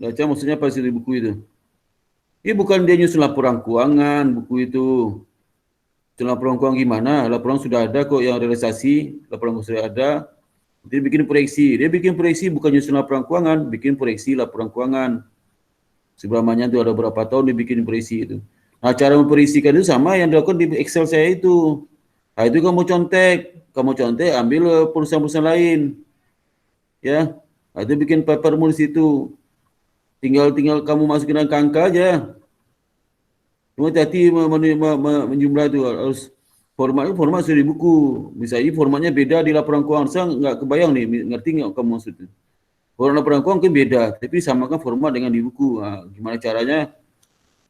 Neraca maksudnya apa sih di buku itu? Ini bukan dia nyusun laporan keuangan buku itu. Nyusun laporan keuangan gimana? Laporan sudah ada kok yang realisasi. Laporan sudah ada. Dia bikin proyeksi. Dia bikin proyeksi bukan nyusun laporan keuangan, bikin proyeksi laporan keuangan. Subramanian itu ada berapa tahun dibikin proyeksi itu. Nah, cara memproyeksikan itu sama yang dilakukan di Excel saya itu. Nah, itu kamu contek, ambil perusahaan-perusahaan lain. Ya. Nah, itu bikin papermu di situ. Tinggal kamu masukin angka aja. Cuma hati-hati menjumlah itu harus format sudah di buku. Misalnya formatnya beda di laporan keuangan. Saya nggak kebayang nih, ngerti nggak kamu maksudnya? Kalau laporan keuangan mungkin beda, tapi samakan format dengan di buku. Nah, gimana caranya?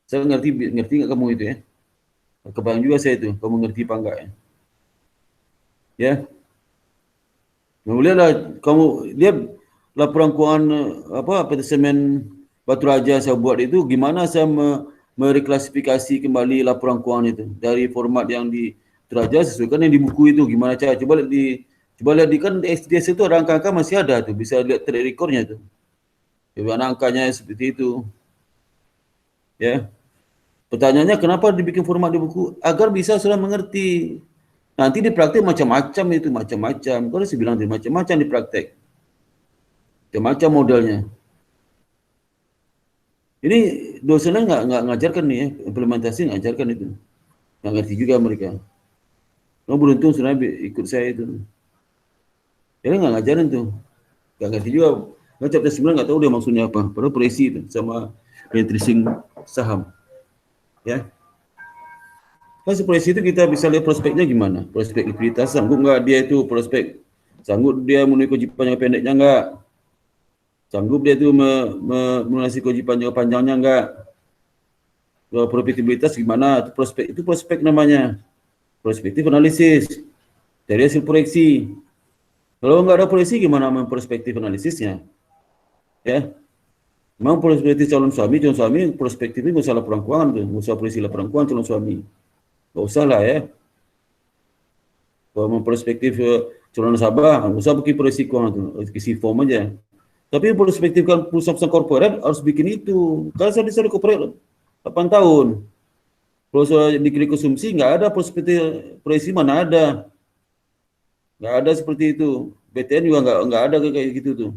Saya ngerti nggak kamu itu ya? Kebayang juga saya itu, kamu ngerti apa enggak ya? Ya. Nah, lihatlah kamu lihat laporan keuangan apartemen Batu Raja saya buat itu gimana saya mereklasifikasi kembali laporan keuangan itu dari format yang di Batu Raja sesuaikan yang di buku itu gimana cara coba lihat di kan di SDS itu ada angka-angka masih ada tuh bisa lihat track recordnya tuh gimana angkanya seperti itu ya. Pertanyaannya kenapa dibikin format di buku agar bisa sudah mengerti. Nanti di praktek macam-macam itu, macam-macam. Kalau saya bilang macam-macam di praktek. Macam-macam modelnya. Ini dosennya nggak ngajarkan nih ya, implementasi ngajarkan itu. Nggak ngerti juga mereka. Nah, beruntung sebenarnya ikut saya itu. Jadi nggak ngajarin tuh. Nggak ngerti juga. Nggak chapter 9 nggak tahu dia maksudnya apa. Padahal presi itu sama tracing saham. Ya. Kan seperti itu kita bisa lihat prospeknya gimana, prospek likuiditas sanggup nggak dia itu prospek, sanggup dia memenuhi kewajiban jangka pendeknya nggak, sanggup dia itu melunasi kewajiban jangka panjangnya nggak, profitabilitas gimana, itu prospek namanya, prospektif analisis dari hasil proyeksi. Kalau nggak ada proyeksi gimana memperspektif analisisnya, ya? Memang prospektif calon suami prospektifnya nggak usah laporan keuangan tuh, nggak usah proyeksi laporan keuangan calon suami. Nggak usah lah ya. Kalau memperspektif calon nasabah, nggak usah bikin proyeksi keuangan tuh, isi form aja. Tapi perspektifkan perusahaan korporat harus bikin itu. Kalau saya disuruh korporat 8 tahun. Kalau soal dikiri konsumsi nggak ada perspektif proyeksi mana ada. Nggak ada seperti itu. BTN juga nggak ada kayak gitu tuh.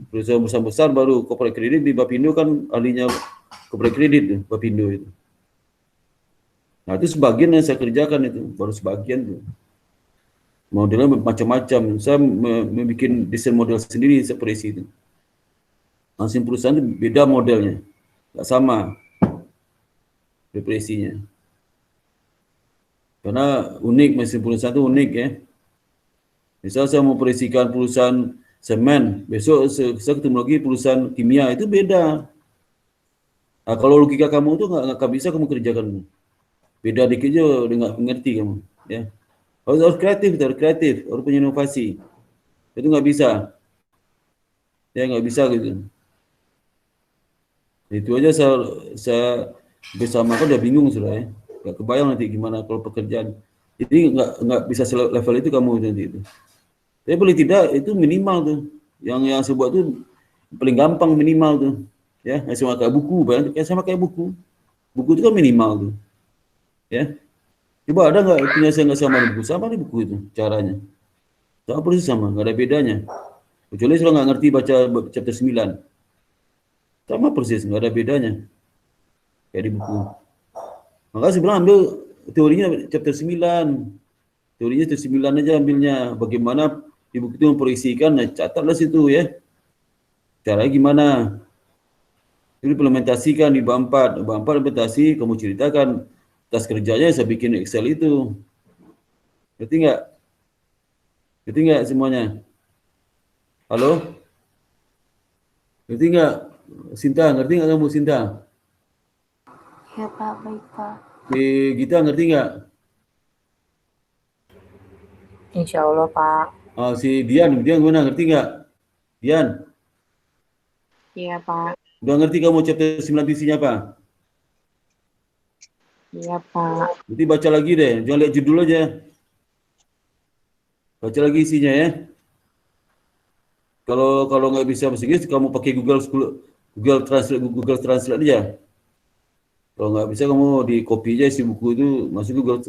Perusahaan besar baru corporate kredit di Bapindo kan ahlinya corporate kredit tuh, Bapindo itu. Nah itu sebagian yang saya kerjakan itu, baru sebagian tuh. Modelnya macam-macam, saya membuat desain model sendiri seperti itu. Masing perusahaan itu beda modelnya, nggak sama depresinya. Karena unik, masing perusahaan itu unik ya. Misal saya mau proyeksikan perusahaan semen, besok saya ketemu lagi perusahaan kimia, itu beda. Nah, kalau logika kamu itu nggak bisa kamu kerjakan. Beda dikit aja udah nggak mengerti kamu, ya. Harus kreatif, harus punya inovasi. Itu nggak bisa, ya nggak bisa gitu. Itu aja saya bersama kan udah bingung sudah ya, nggak kebayang nanti gimana kalau pekerjaan. Jadi nggak bisa level itu kamu nanti itu. Tapi paling tidak itu minimal tuh, yang sebuah itu paling gampang minimal tuh, ya sama kayak buku, sama kayak buku itu kan minimal tuh. Ya, coba ada nggak punya saya nggak sama di buku itu caranya, sama persis sama, nggak ada bedanya. Kecuali kalau nggak ngerti baca chapter 9, sama persis nggak ada bedanya kayak di buku. Maka saya bilang ambil teorinya chapter 9, teorinya chapter 9 aja ambilnya. Bagaimana di buku itu memproyeksikan, nah catatlah situ ya. Caranya gimana? Implementasikan di BAM4 implementasi, kamu ceritakan tas kerjanya saya bikin Excel itu. Ngerti nggak? Ngerti nggak semuanya? Halo? Ngerti nggak? Sinta, ngerti nggak kamu Sinta? Ya Pak, baik Pak. Gita ngerti nggak? Insya Allah Pak. Si Dian gimana? Ngerti nggak? Dian? Iya Pak. Udah ngerti kamu chapter 9 isinya apa? Iya Pak. Nanti baca lagi deh, jangan lihat judul aja. Baca lagi isinya ya. Kalau nggak bisa bahasa Inggris, kamu pakai Google Translate aja. Kalau nggak bisa kamu di copy aja isi buku itu, masuk Google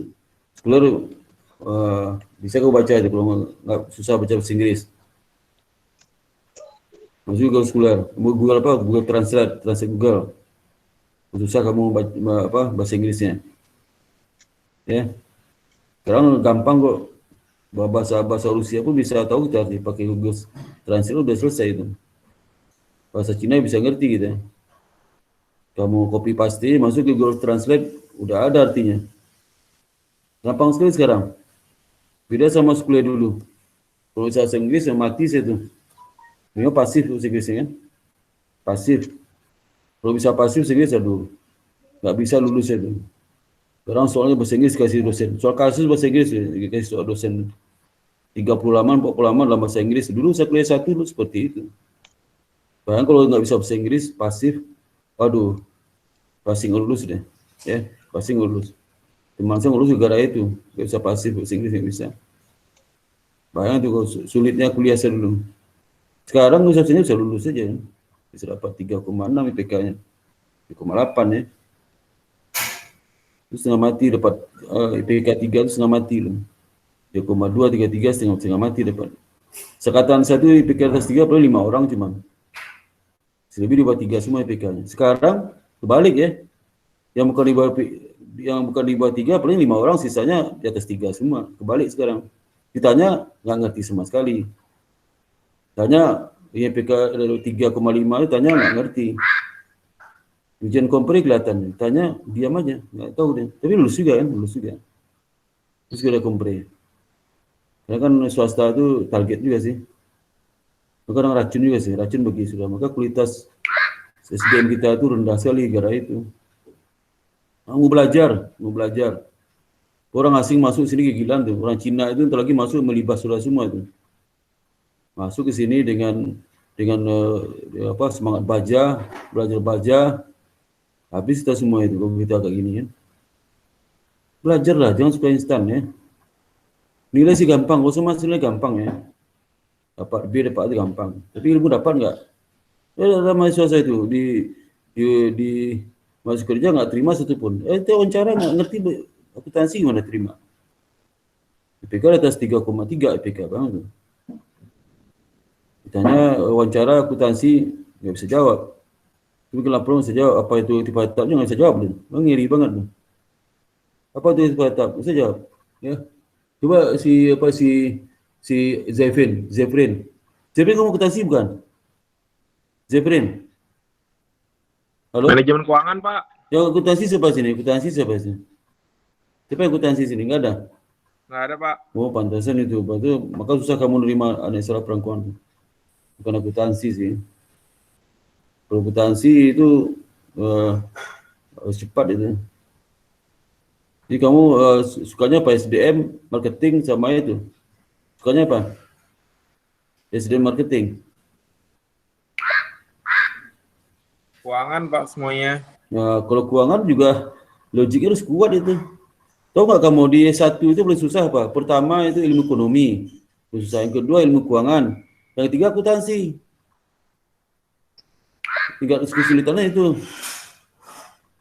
Scholar, bisa kamu baca aja kalau nggak susah baca bahasa Inggris. Masuk Google Scholar, Google Translate Google. Susah kamu bahasa Inggrisnya. Ya. Sekarang gampang kok. Bahasa Rusia pun bisa tahu kita pakai Google Translate udah selesai itu. Bahasa Cina bisa ngerti gitu ya. Kamu copy paste masuk ke Google Translate udah ada artinya. Gampang sekali sekarang. Beda sama sekolah dulu. Kalau bahasa Inggris mati saya tuh. Ini pasif bahasa Inggrisnya kan? Pasif. Kalau bisa pasif bahasa Inggris aduh, nggak bisa lulus itu. Sekarang soalnya bahasa Inggris kasih dosen. Soal kasus bahasa Inggris ya, kasih soal dosen 30 halaman, 40 halaman dalam bahasa Inggris. Dulu saya kuliah 1 dulu seperti itu. Bahkan kalau nggak bisa bahasa Inggris, pasif, aduh, pasti nggak lulus deh. Ya, pasti nggak lulus. Teman saya lulus gara itu, nggak bisa pasif bahasa Inggris, nggak bisa. Bayang tuh sulitnya kuliah saya dulu. Sekarang misalnya bisa lulus saja, bisa dapat 3,6 IPK-nya, 3,8 ya. Itu setengah mati dapat IPK 3 itu setengah mati loh. 3,2, 3,3 setengah mati dapat. Sekatan satu IPK atas 3 paling 5 orang cuman. Lebih di bawah 3 semua IPK-nya. Sekarang kebalik ya. Yang bukan di bawah 3 paling 5 orang, sisanya di atas 3 semua. Kebalik sekarang. Ditanya nggak ngerti sama sekali. Tanya IPK 3,5 itu tanya nggak ngerti. Ujian kompre kelihatan, tanya diam aja, nggak tahu deh. Tapi lulus juga kan, lulus juga. Terus ada kompre. Karena kan swasta itu target juga sih. Kadang racun juga sih, racun bagi sudah. Maka kualitas SDM kita itu rendah sekali gara itu. Mau belajar. Orang asing masuk sini kegilaan tuh. Orang Cina itu ntar lagi masuk melibas sudah semua tuh. Masuk ke sini dengan semangat baja, belajar baja. Habis kita semua itu kalau kita kayak gini ya. Belajarlah, jangan suka instan ya. Nilai sih gampang, kalau semua nilai gampang ya. Dapat B, dapat A itu gampang. Tapi ilmu dapat nggak? Ya, ada mahasiswa saya itu di masuk kerja nggak terima satupun. Itu wawancara nggak ngerti akuntansi gimana terima. IPK atas 3,3 IPK banget tuh. Ditanya wawancara akuntansi nggak bisa jawab. Tapi kalau belum bisa jawab apa itu tipe etapnya nggak bisa jawab tuh. Ngiri banget tuh. Apa itu tipe etap? Bisa jawab. Ya. Coba si Zefrin kamu akuntansi bukan? Zefrin. Halo? Manajemen keuangan, Pak. Ya akuntansi siapa sini? Siapa akuntansi sini? Enggak ada? Nggak ada, Pak. Oh, pantasan itu. Maka susah kamu nerima anak perempuan. Bukan akuntansi sih. Kalau akuntansi itu cepat itu. Jadi kamu sukanya apa? SDM, marketing sama itu. Sukanya apa? SDM marketing. Keuangan, Pak, semuanya. Nah, kalau keuangan juga logiknya harus kuat itu. Tahu nggak kamu di S1 itu paling susah apa? Pertama itu ilmu ekonomi. Susah. Yang kedua ilmu keuangan. Yang ketiga akuntansi. 3 kesulitannya itu.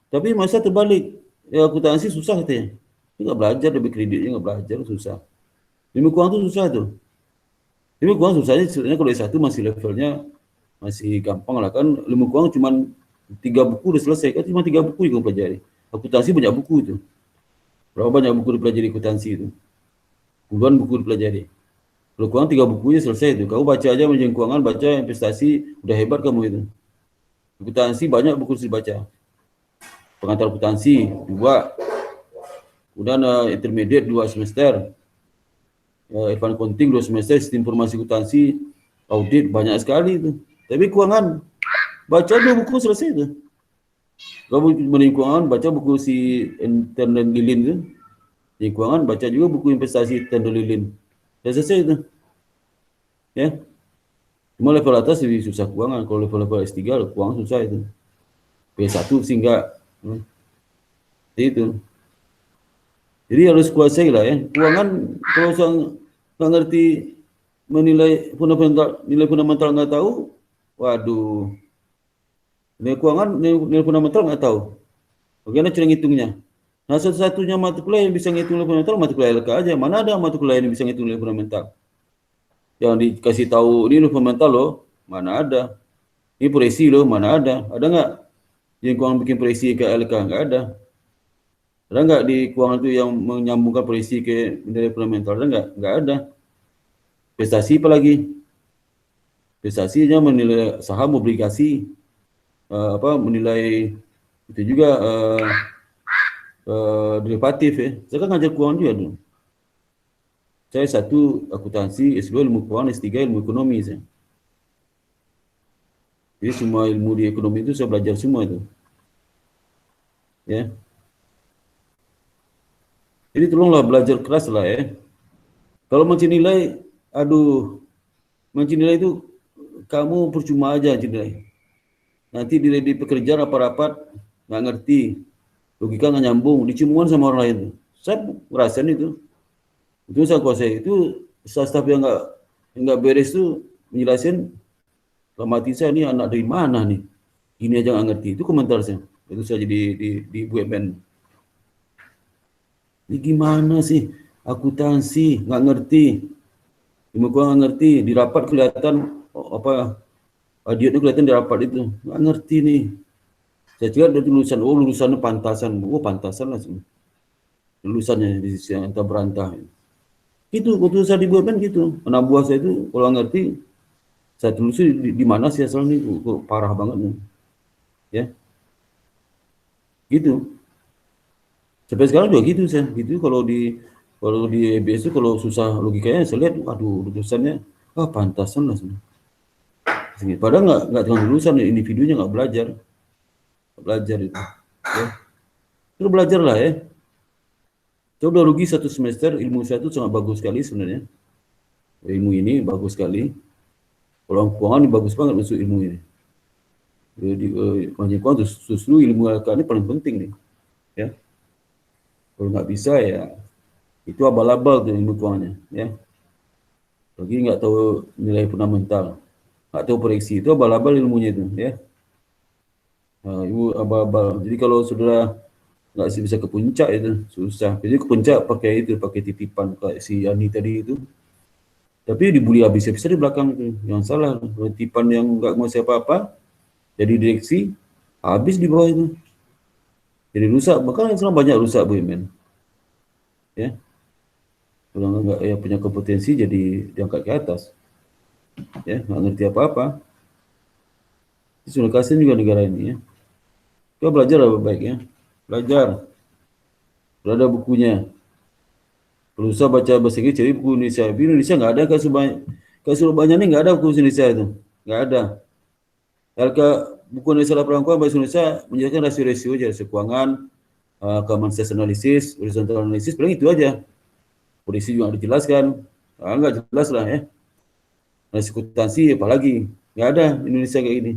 Tapi masa terbalik. Ya akuntansi susah katanya. Nggak belajar, lebih kreditnya nggak belajar, susah. Ilmu keuangan itu susah tuh. Ilmu keuangan susahnya sebenarnya kalau S1 masih levelnya masih gampang lah kan. Ilmu keuangan cuma 3 buku udah selesai kan, cuma 3 buku yang kamu pelajari. Akuntansi banyak buku itu. Berapa banyak buku dipelajari akuntansi itu? Puluhan buku dipelajari. Kalau keuangan 3 bukunya selesai itu. Kamu baca aja manajemen keuangan, baca investasi, udah hebat kamu itu. Akuntansi banyak buku harus dibaca. Pengantar akuntansi 2. Kemudian intermediate 2 semester. Advanced accounting 2 semester, sistem informasi akuntansi, audit banyak sekali itu. Tapi keuangan baca 2 buku selesai itu. Kamu manajemen keuangan baca buku si Internal Lilin itu. Di keuangan baca juga buku investasi Internal Lilin. Sudah selesai itu. Ya. Cuma level atas lebih susah keuangan. Kalau level S3 keuangan susah itu. P1 sih enggak. Itu. Jadi harus kuasai lah ya. Keuangan kalau nggak ngerti menilai nilai fundamental nggak tahu, waduh. Nilai keuangan, nilai fundamental nggak tahu. Bagaimana cara ngitungnya? Nah, satu-satunya mata kuliah yang bisa ngitung nilai fundamental mata kuliah LK aja. Mana ada mata kuliah yang bisa ngitung nilai fundamental? Yang dikasih tahu ini nilai fundamental loh, mana ada? Ini proyeksi loh, mana ada? Ada nggak? Yang keuangan bikin proyeksi ke LK nggak ada. Ada nggak di keuangan itu yang menyambungkan proyeksi ke nilai fundamental? Ada nggak? Nggak ada. Investasi apalagi? Investasinya menilai saham, obligasi, menilai itu juga derivatif ya. Saya kan ngajar keuangan juga dulu. Saya 1 akuntansi, S2 ilmu keuangan, S3 ilmu ekonomi saya. Jadi semua ilmu di ekonomi itu saya belajar semua itu. Ya. Jadi tolonglah belajar keras lah ya. Kalau menci nilai, aduh, menci nilai itu kamu percuma aja nilai. Nanti di pekerjaan rapat-rapat nggak ngerti, logika nggak nyambung, diciuman sama orang lain. Saya ngerasain itu. Itu saya kuasai. Itu staff yang nggak beres tuh menjelasin, dalam hati saya ini anak dari mana nih? Ini aja nggak ngerti. Itu komentar saya. Itu saya di BUMN. Ini gimana sih? Akuntansi nggak ngerti. Ilmu gua nggak ngerti. Di rapat kelihatan dia itu kelihatan di rapat itu nggak ngerti nih. Saya kira dari lulusan, lulusannya pantasan, pantasan lah sih. Lulusannya di sisi yang entah berantah. Itu waktu saya di BUMN gitu. Anak buah saya itu kalau nggak ngerti, saya telusuri di mana sih asalnya kok parah banget nih. Ya. Gitu. Sampai sekarang juga gitu saya. Gitu kalau di EBS itu kalau susah logikanya saya lihat, aduh lulusannya pantasan lah semua. Padahal nggak dengan lulusan, individunya nggak belajar itu. Ya. Terus belajar lah ya. Saya udah rugi 1 semester, ilmu saya itu sangat bagus sekali sebenarnya. Ilmu ini bagus sekali. Kalau keuangan ini bagus banget masuk ilmu ini. Jadi keuangan justru ilmu ini paling penting nih. Ya. Kalau nggak bisa ya itu abal-abal tuh ilmu keuangannya. Ya. Lagi nggak tahu nilai fundamental, nggak tahu proyeksi, itu abal-abal ilmunya itu. Ya. Nah, ibu abal-abal. Jadi kalau saudara nggak bisa ke puncak itu susah. Jadi ke puncak pakai titipan kayak si Yani tadi itu. Tapi dibully habis-habisnya di belakang itu. Yang salah, titipan yang nggak mau siapa-apa, jadi direksi, habis di bawah itu. Jadi rusak, bahkan sekarang banyak rusak BUMN. Ya. Kalau nggak punya kompetensi jadi diangkat ke atas. Ya, nggak ngerti apa-apa. Itu sudah kasihan juga negara ini ya. Kita belajar lah baik ya. Belajar. Sudah ada bukunya. Berusaha baca bahasa Inggris, cari buku Indonesia. Di Indonesia nggak ada, kayak Surabaya ini nggak ada buku Indonesia itu. Nggak ada. Buku Indonesia laporan keuangan bahasa Indonesia menjelaskan rasio-rasio aja, rasio keuangan, common sense analysis, horizontal analysis, paling itu aja. Polisi juga dijelaskan. Nggak jelas lah ya. Akuntansi apalagi. Nggak ada Indonesia kayak gini.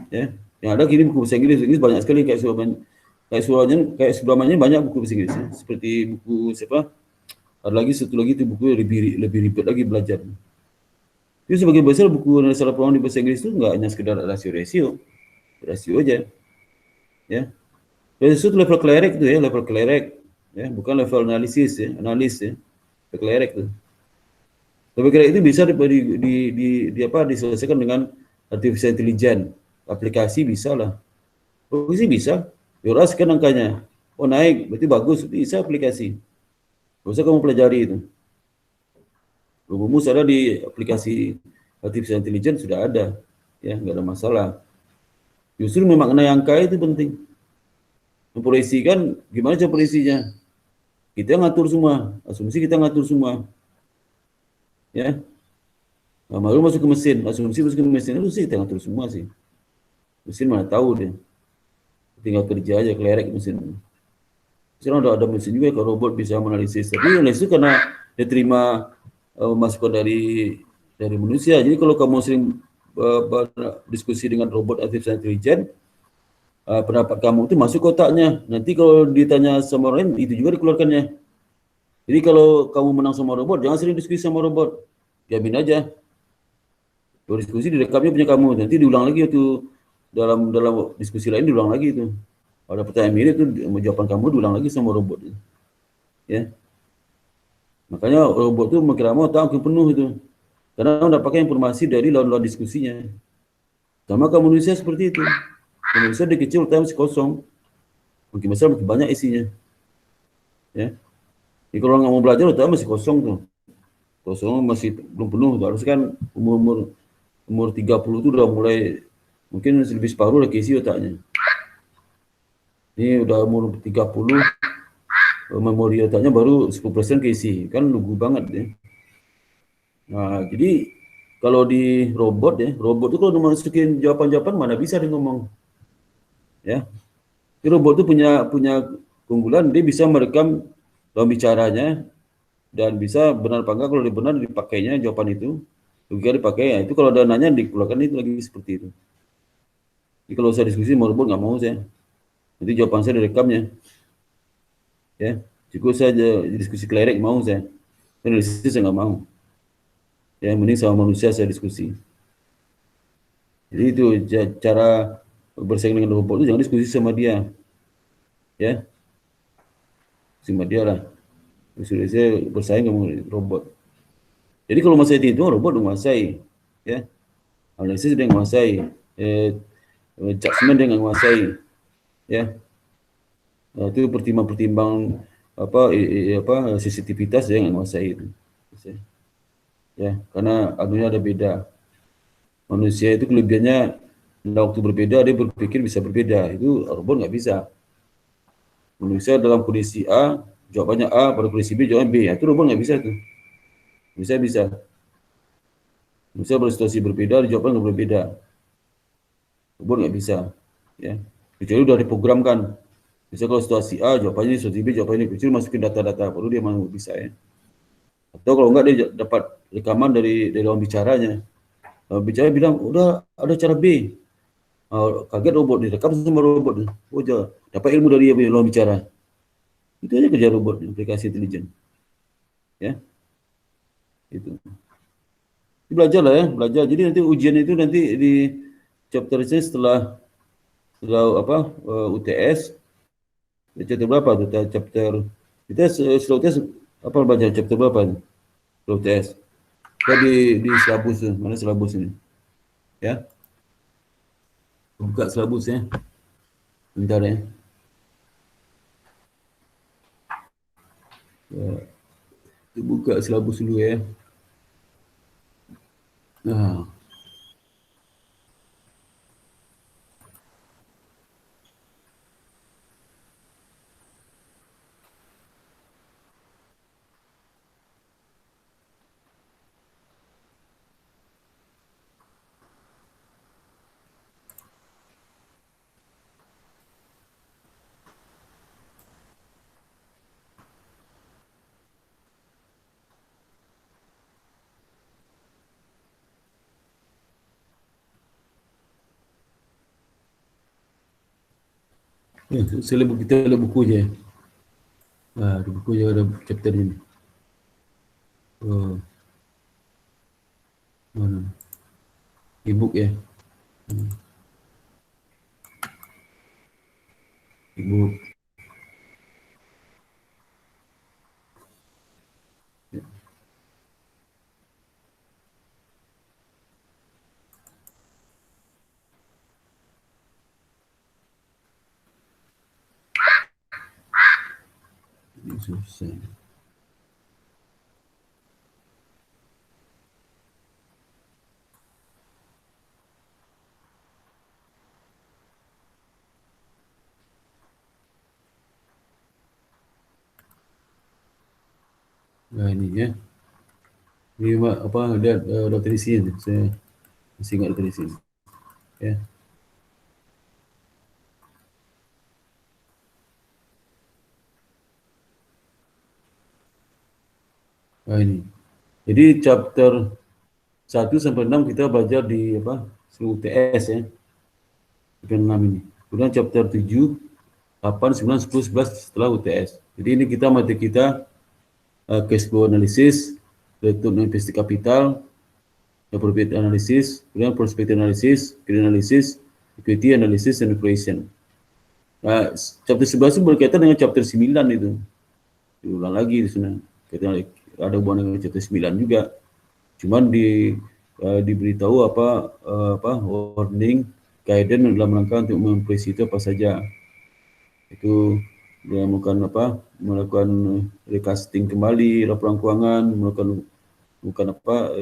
Ya. Yang ada kini buku bahasa Inggris banyak sekali kayak Surabaya banyak buku bahasa Inggris ya. Seperti buku siapa? Ada lagi satu lagi itu buku lebih ribet lagi belajar. Itu sebagai besar buku Indonesia laporan di bahasa Inggris itu nggak hanya sekedar rasio aja. Ya. Rasio itu level klerek itu ya, ya, bukan level analis ya. Level klerek itu. Level klerek itu bisa diselesaikan dengan artificial intelligence. Aplikasi bisa lah. Aplikasi bisa. Yoraskan angkanya. Oh naik, berarti bagus. Bisa aplikasi. Gak usah kamu pelajari itu. Rumus ada di aplikasi artificial intelligence sudah ada. Ya, nggak ada masalah. Justru memaknai angka itu penting. Polisi kan, gimana cara polisinya? Kita ngatur semua. Asumsi kita ngatur semua. Ya. Nah, baru masuk ke mesin. Asumsi masuk ke mesin. Itu sih kita ngatur semua sih. Mesin mana tahu dia. Tinggal kerja aja, kelerek mesin. Sekarang ada mesin juga kalau robot bisa menganalisis. Tapi analisis itu karena dia terima masukan dari manusia. Jadi kalau kamu sering berdiskusi dengan robot artificial intelligence, pendapat kamu itu masuk kotaknya. Nanti kalau ditanya sama orang lain, itu juga dikeluarkannya. Jadi kalau kamu menang sama robot, jangan sering diskusi sama robot. Jamin aja. Kalau diskusi direkamnya punya kamu, nanti diulang lagi itu. Dalam diskusi lain diulang lagi itu. Ada pertanyaan mirip itu jawaban kamu diulang lagi sama robot. Ya. Makanya robot itu makin lama otak penuh itu. Karena mendapatkan informasi dari lawan-lawan diskusinya. Sama kamu manusia seperti itu. Manusia dia kecil otak masih kosong. Makin besar makin banyak isinya. Ya. Jadi kalau nggak mau belajar otak masih kosong tuh. Kosong masih belum penuh. Harusnya kan umur 30 itu udah mulai mungkin lebih separuh udah keisi otaknya. Ini udah umur 30, memori otaknya baru 10% keisi. Kan lugu banget ya. Nah, jadi kalau di robot ya, robot itu kalau masukin jawaban-jawaban mana bisa dia ngomong. Ya. Jadi robot itu punya keunggulan, dia bisa merekam dalam bicaranya dan bisa benar apa enggak, kalau dia benar dipakainya jawaban itu. Juga dipakai ya. Itu kalau ada nanya dikeluarkan itu lagi seperti itu. Jadi kalau saya diskusi sama robot nggak mau saya. Nanti jawaban saya direkamnya. Ya, cukup saja diskusi klerek mau saya. Analisis saya nggak mau. Ya, mending sama manusia saya diskusi. Jadi itu cara bersaing dengan robot itu, jangan diskusi sama dia. Ya, sama dia lah. Sudah saya bersaing dengan robot. Jadi kalau masalah itu robot menguasai, ya. Analisis dia menguasai, judgment dia menguasai, ya. Itu pertimbang sensitivitas dia menguasai itu. Ya, karena anunya ada beda. Manusia itu kelebihannya waktu berbeda dia berpikir bisa berbeda. Itu robot nggak bisa. Manusia dalam kondisi A jawabannya A, pada kondisi B jawaban B. Itu robot nggak bisa tuh. Bisa. Manusia pada situasi berbeda, jawaban nggak berbeda. Robot nggak bisa. Ya. Kecuali udah diprogramkan. Bisa kalau situasi A jawabannya, situasi B jawabannya, kecuali masukin data-data, baru dia mau bisa ya. Atau kalau enggak dia dapat rekaman dari lawan bicaranya. Lawan bicara bilang, udah ada cara B. Kaget robot, direkam sama robot. Oh, dapat ilmu dari lawan bicara. Itu aja kerja robot, aplikasi intelijen. Ya. Itu. Belajar lah ya, belajar. Jadi nanti ujian itu nanti di chapter C setelah UTS. Chapter berapa tuh? Chapter kita setelah UTS apa baca chapter berapa nih? Setelah UTS. Kita di silabus tuh. Mana silabus ini? Ya. Buka silabus ya. Bentar ya. Buka silabus dulu ya. Nah. Kita lihat buku je. Di buku je ada chapter ini. Mana? E-book ya. E-book. Susah. Nah ini ya. Ini apa lihat dokter di sini. Saya masih ingat dokter di sini. Ya. Nah ini. Jadi chapter 1 sampai 6 kita belajar di seluruh UTS ya. Chapter 6 ini. Kemudian chapter 7, 8, 9, 10, 11 setelah UTS. Jadi ini materi kita cash flow analysis, return on invested capital, appropriate analysis, kemudian prospective analysis, credit analysis, equity analysis, and equation. Nah, chapter 11 itu berkaitan dengan chapter 9 itu. Diulang lagi di sana. Kita ada hubungan dengan chapter 9 juga. Cuman diberitahu warning, guidance dalam rangka untuk memperisi itu apa saja. Itu dia melakukan recasting kembali laporan keuangan, melakukan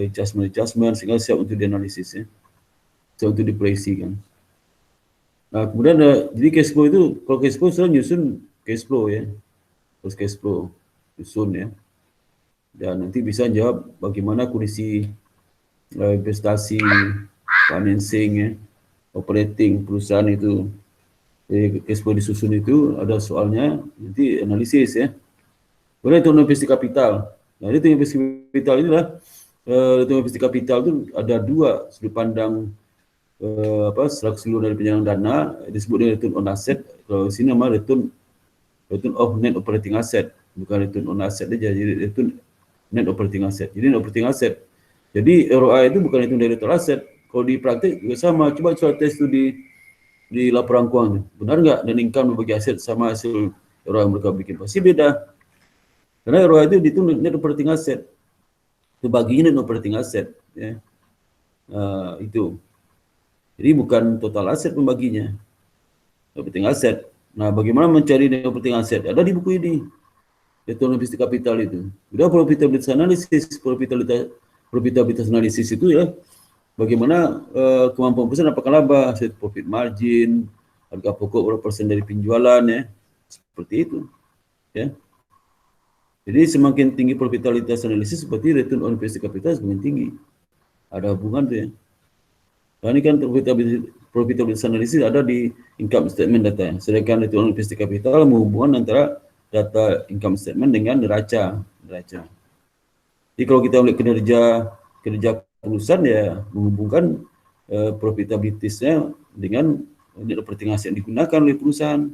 adjustment sehingga siap untuk dianalisis ya. Siap untuk diproyeksikan. Nah, kemudian jadi cash flow itu, kalau cash flow sudah nyusun cash flow ya. Terus cash flow nyusun ya. Dan nanti bisa jawab bagaimana kondisi investasi, financing, ya, operating perusahaan itu, cash flow disusun itu ada soalnya, nanti analisis ya. Kemudian itu investasi kapital. Nah, itu investasi kapital inilah, itu investasi kapital itu ada dua sudut pandang secara keseluruhan dari penyerahan dana, disebut dengan return on asset. Kalau di sini nama return of net operating asset, bukan return on asset aja, jadi return net operating asset. Jadi net operating asset. Jadi ROI itu bukan hitung dari total asset. Kalau di praktik juga sama. Coba tes itu di laporan keuangan. Benar nggak? Dan income berbagi aset sama hasil ROI yang mereka bikin. Pasti beda. Karena ROI itu dihitung net operating asset. Itu baginya net operating asset. Ya. Itu. Jadi bukan total aset pembaginya. Net operating asset. Nah, bagaimana mencari net operating asset? Ada di buku ini. Return on invested capital itu. Udah profitability analysis, profitabilitas analisis itu ya, bagaimana kemampuan perusahaan apakah laba, set profit margin, harga pokok berapa persen dari penjualan ya, seperti itu ya. Jadi semakin tinggi profitabilitas analisis seperti return on invested capital semakin tinggi, ada hubungan tuh ya. Nah, ini kan profitabilitas analisis ada di income statement data ya. Sedangkan return on invested capital menghubungkan antara data income statement dengan neraca. Jadi kalau kita melihat kinerja perusahaan ya menghubungkan profitabilitasnya dengan net operating asset yang digunakan oleh perusahaan.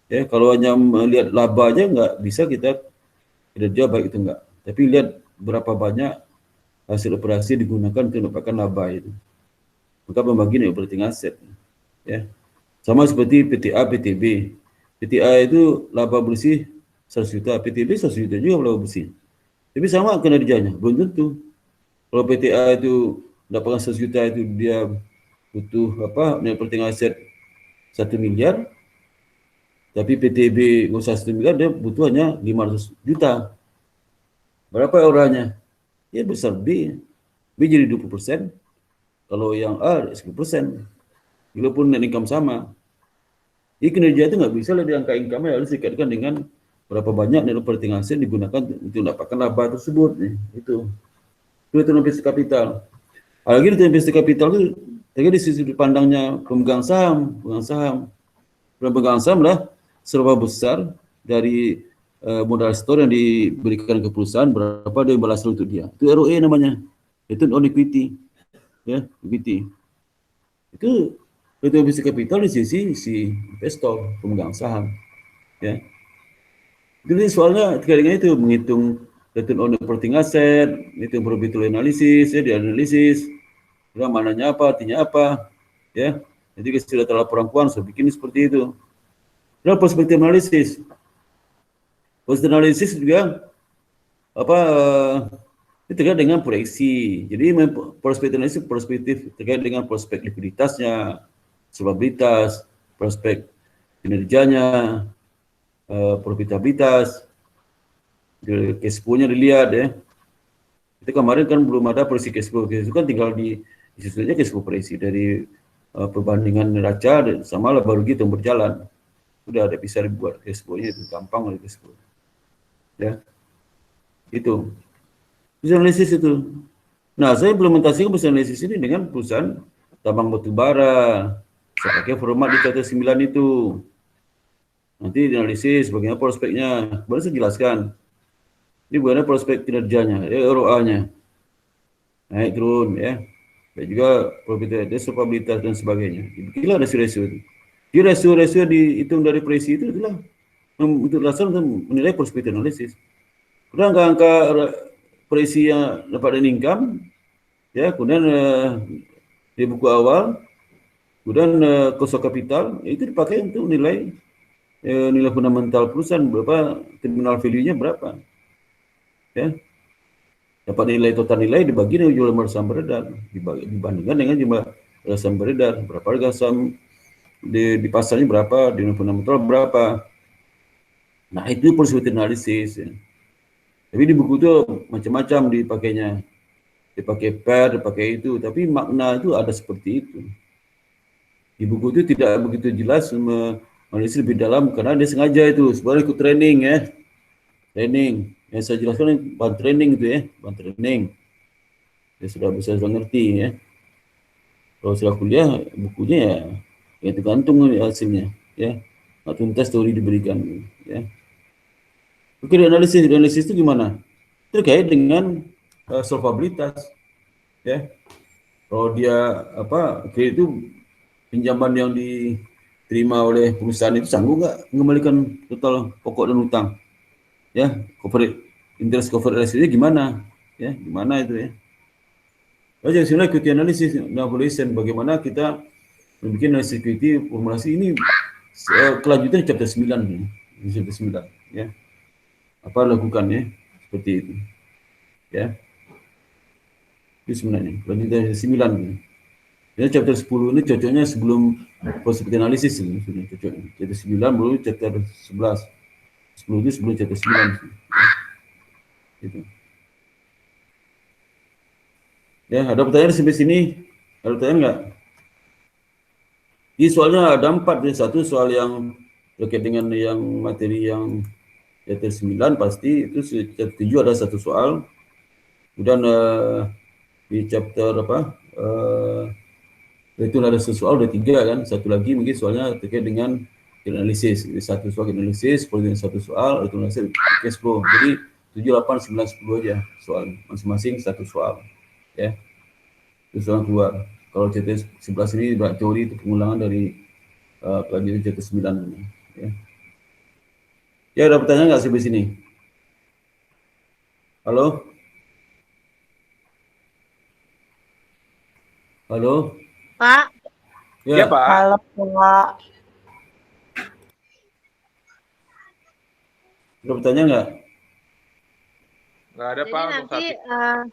Ya, kalau hanya melihat laba aja nggak bisa kita kinerja baik itu enggak. Tapi lihat berapa banyak hasil operasi digunakan untuk mendapatkan laba itu. Maka membagi net operating asset. Ya. Sama seperti PTA, PTB. PTA itu laba bersih 100 juta, PTB 100 juta juga laba bersih. Tapi sama kinerjanya, belum tentu. Kalau PTA itu dapatkan 100 juta itu dia butuh net operating asset 1 miliar, tapi PTB nggak usah 1 miliar, dia butuh hanya 500 juta. Berapa orangnya? Ya besar B jadi 20%, kalau yang A 10%. Walaupun net income sama. Jadi kinerja itu nggak bisa lah di angka income-nya, harus dikaitkan dengan berapa banyak net operating asset digunakan untuk mendapatkan laba tersebut. Itu return on invested capital. Apalagi return on invested capital itu dari sisi pandangnya pemegang saham. Pemegang saham lah seberapa besar dari modal store yang diberikan ke perusahaan, berapa dia balas untuk dia. Itu ROE namanya, return on equity. Ya, equity. Itu return on invested capital di sisi si investor, pemegang saham. Ya. Jadi soalnya terkait dengan itu menghitung return on operating asset, menghitung profitability analysis, ya dianalisis, mananya apa, artinya apa, ya. Jadi sudah telah laporan keuangan, saya bikin seperti itu. Dan perspektif analisis, juga itu terkait dengan proyeksi. Jadi perspektif analisis terkait dengan prospek likuiditasnya, solvabilitas, prospek kinerjanya, profitabilitas, cash flow-nya dilihat ya. Itu kemarin kan belum ada proyeksi cash flow, itu kan tinggal disusunnya cash flow proyeksi dari perbandingan neraca sama laba rugi yang berjalan. Sudah ada bisa dibuat cash flow-nya, itu gampang oleh cash flow. Ya. Itu. Bisa analisis itu. Nah, saya implementasikan bisa analisis ini dengan perusahaan tambang batu bara. Saya pakai format di chapter 9 itu. Nanti dianalisis bagaimana prospeknya, baru saya jelaskan. Ini bagaimana prospek kinerjanya, ROA-nya. Naik turun ya. Dan juga profitabilitas, solvabilitas dan sebagainya. Dibikinlah rasio-rasio itu. Jadi rasio-rasio dihitung dari proyeksi itu itulah untuk dasar untuk menilai prospek analisis. Kemudian angka proyeksi yang dapat dan income, ya, kemudian di buku awal, kemudian cost of capital, itu dipakai untuk nilai fundamental perusahaan, berapa terminal value-nya berapa, ya, dapat nilai total nilai dibagi dengan jumlah saham beredar, dibandingkan dengan jumlah saham beredar, berapa harga saham di pasarnya berapa, dengan fundamental berapa. Nah itu prospect analisis. Ya. Tapi di buku itu macam-macam dipakainya, dipakai PER, dipakai itu, tapi makna itu ada seperti itu. Di buku itu tidak begitu jelas analisis lebih dalam karena dia sengaja itu sebenarnya ikut training ya. Training yang saya jelaskan bahan training itu ya, bahan training. dia sudah bisa sudah ngerti ya. Kalau sudah kuliah bukunya ya tergantung hasilnya ya. Nggak tuntas teori diberikan ya. Oke, analisis itu gimana? Terkait dengan solvabilitas ya. Kalau dia kredit itu pinjaman yang diterima oleh perusahaan itu sanggup nggak mengembalikan total pokok dan utang ya, interest cover ratio gimana ya, gimana itu ya. Jadi sebenarnya equity analysis dan valuation, bagaimana kita membuat analisis equity formulasi ini kelanjutan chapter 9 nih, chapter 9 ya. Apa lakukan ya, seperti itu ya. Itu sebenarnya kelanjutan 9 nih. Ya, chapter 10 ini cocoknya sebelum possibility analysis ini sudah cocok. Chapter 9 baru chapter 11. 10 itu sebelum chapter 9. Ya. Gitu. Ya, ada pertanyaan sampai sini? Ada pertanyaan enggak? Ini soalnya ada 4, satu soal yang terkait dengan yang materi yang chapter 9 pasti itu chapter 7 ada satu soal. Kemudian di chapter itu ada soal, ada 3 kan, satu lagi mungkin soalnya terkait dengan analisis, satu soal analisis, kemudian satu soal itu analisis cash flow. Jadi 7, 8, 9, 10 aja soal, masing-masing satu soal ya. Itu soal keluar. Kalau CT 11 ini teori itu pengulangan dari pelajaran CT 9 ya. Ya, ada pertanyaan nggak sampai sini? Halo? Halo? Pak. Iya, Pak. Halo, Pak. Ada pertanyaan nggak? Nggak ada, Jadi Pak. Untuk nanti saat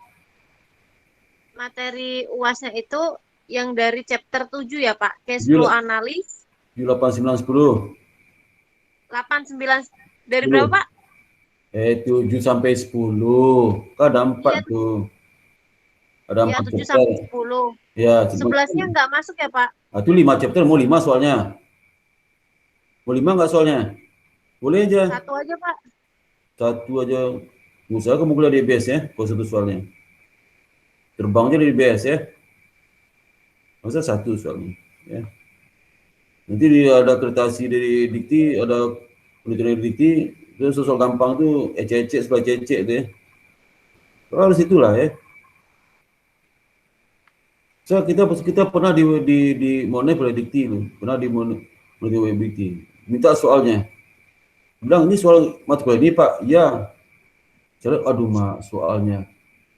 materi UASnya itu yang dari chapter 7 ya Pak, cash Tujuh. flow analis 7, 8, 9, 10. 8, 9 dari 10. berapa Pak? 7 sampai 10. Kan ada 4 Iya. tuh. Ada Ya 4 7 chapter. sampai 10. Ya, 11-nya nggak masuk ya Pak? Itu 5 chapter, mau 5 soalnya. Mau 5 nggak soalnya? Boleh aja. Satu aja Pak. Satu aja. Usaha kamu kuliah di IBS ya, kalau satu soalnya. Terbangnya dari IBS ya. Masa satu soalnya. Ya. Nanti ada akreditasi dari Dikti, ada penelitian dari Dikti, itu soal gampang tuh, ecek sebelah cecek tuh ya. Harus itulah ya. So, kita pernah di Monai predikti itu, pernah di Monai Dikti. Minta soalnya. Bilang ini soal mata kuliah ini Pak, ya. Saya aduh Mak, soalnya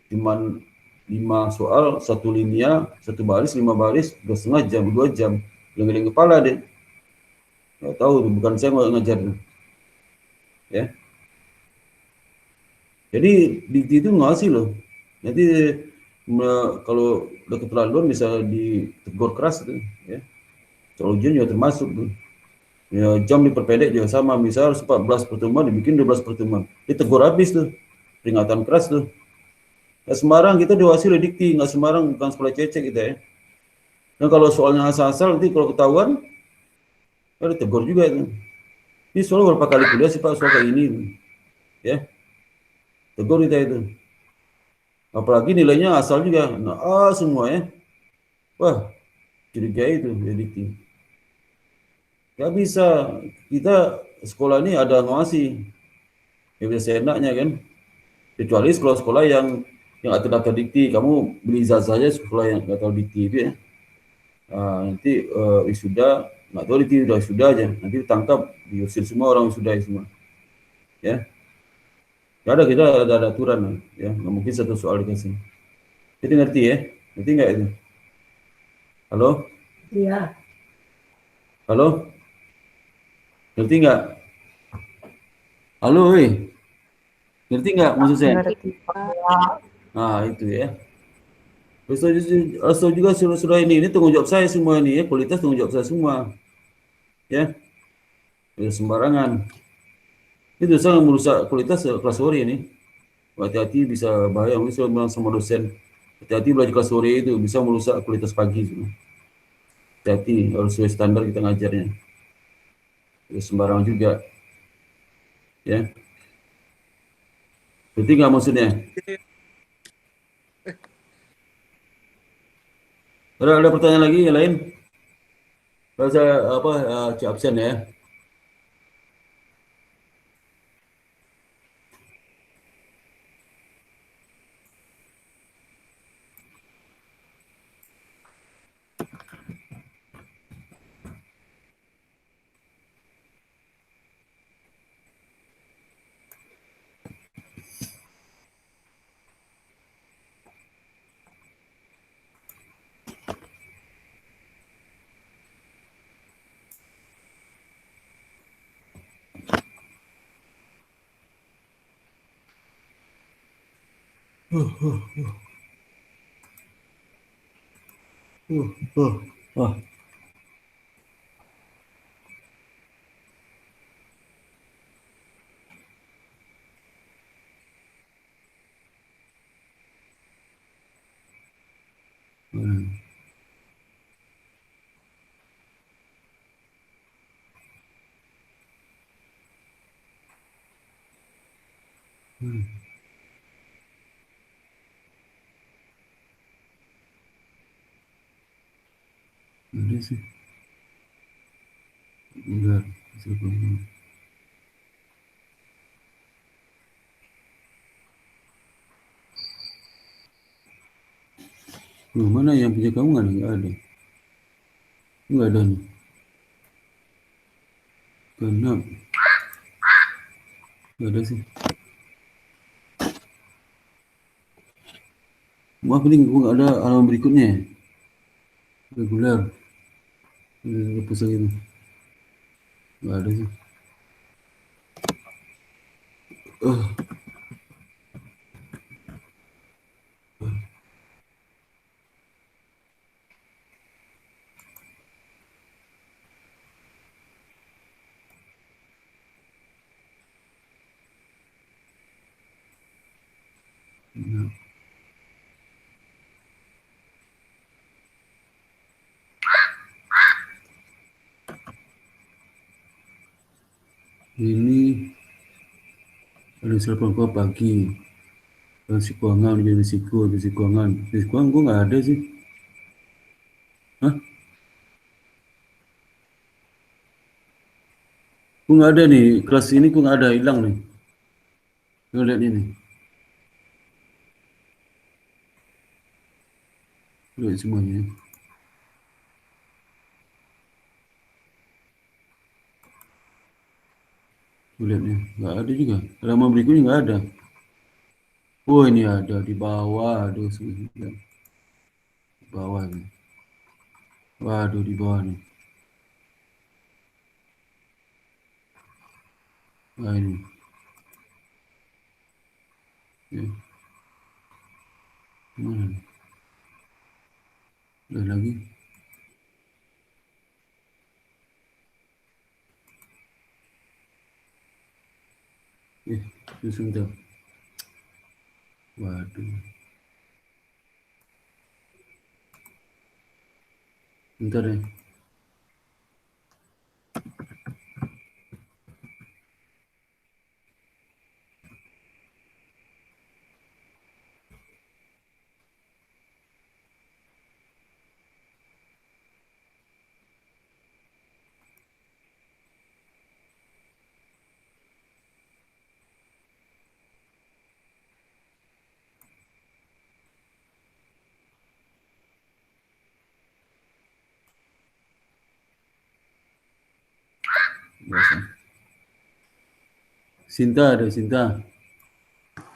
cuman 5 soal, 1 linear, 1 baris, 5 baris, 2,5 jam, 2 jam. Geleng-geleng kepala deh. Nggak tahu tuh, bukan saya mau ngajar tuh. Ya. Jadi Dikti itu ngasih loh. Nanti kalau udah keterlaluan bisa ditegur keras tuh, ya. Soal ujian juga termasuk tuh. Ya, jam diperpendek juga sama, misal 14 pertemuan dibikin 12 pertemuan. Ditegur habis tuh. Peringatan keras tuh. Nggak sembarang kita diwasi oleh Dikti, nggak sembarang, bukan sekolah cecek kita ya. Dan kalau soalnya asal-asal nanti kalau ketahuan, ya ditegur juga itu. Ini soal berapa kali kuliah sih Pak soal kayak ini, ya. Tegur kita itu. Apalagi nilainya asal juga, nah semua ya. Wah, curiga itu ya Dikti. Gak bisa, kita sekolah ini ada ngawasi. Ya bisa seenaknya kan. Kecuali sekolah-sekolah yang atur daftar Dikti, kamu beli ijazah saja sekolah yang nggak tahu Dikti itu ya. Nanti wisuda, nggak tahu Dikti udah wisuda aja, nanti ditangkap, diusir semua orang wisuda semua. Ya. Gak ada, kita ada aturan ya, nggak mungkin satu soal dikasih. Jadi ngerti ya? Ngerti nggak itu? Halo? Iya. Halo? Ngerti nggak? Halo, woi. Ngerti nggak maksud saya? Ngerti, Pak. Nah, itu ya. Terus juga sudah ini tanggung jawab saya semua ini ya, kualitas tanggung jawab saya semua. Ya. Tidak sembarangan. Itu sangat merusak kualitas kelas sore ini. Hati-hati bisa bahaya. Mungkin saya bilang sama dosen, hati-hati belajar kelas sore itu bisa merusak kualitas pagi. Hati-hati, harus sesuai standar kita ngajarnya. Tidak sembarangan juga. Ya. Berarti nggak maksudnya? Ada pertanyaan lagi yang lain? Kalau saya cek absen ya. Wah, ada sih. Enggak, mana yang punya kamu nggak ada. Nggak ada nih. Kenapa? Nggak ada sih. Maaf nih, gue nggak ada halaman berikutnya. Reguler. Ini pusing itu. Nggak ada sih. Ini ada sarapan gua pagi. Nasi keuangan, nasi keuangan. Nasi keuangan gua nggak ada sih. Hah? Gua nggak ada nih. Kelas ini gua nggak ada, hilang nih. Lo lihat ini. Lihat semuanya. Lihat nih, nggak ada juga. Halaman berikutnya nggak ada. Oh ini ada di bawah. Aduh, di bawah nih. Waduh, di bawah nih. Nah ini. Ya. Mana nih? Ada lagi. Sebentar. Waduh. Bentar ya. Biasa. Sinta ada Sinta.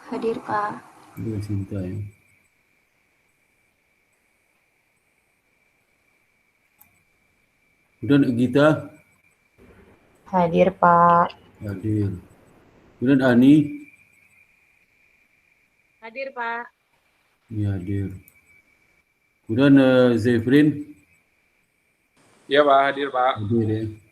Hadir, Pak. Ada Sinta ya. Kemudian Gita Hadir, Pak. hadir. Kemudian Ani Hadir, Pak. ini hadir. Kemudian Zefrin Iya Pak, hadir Pak. hadir ya.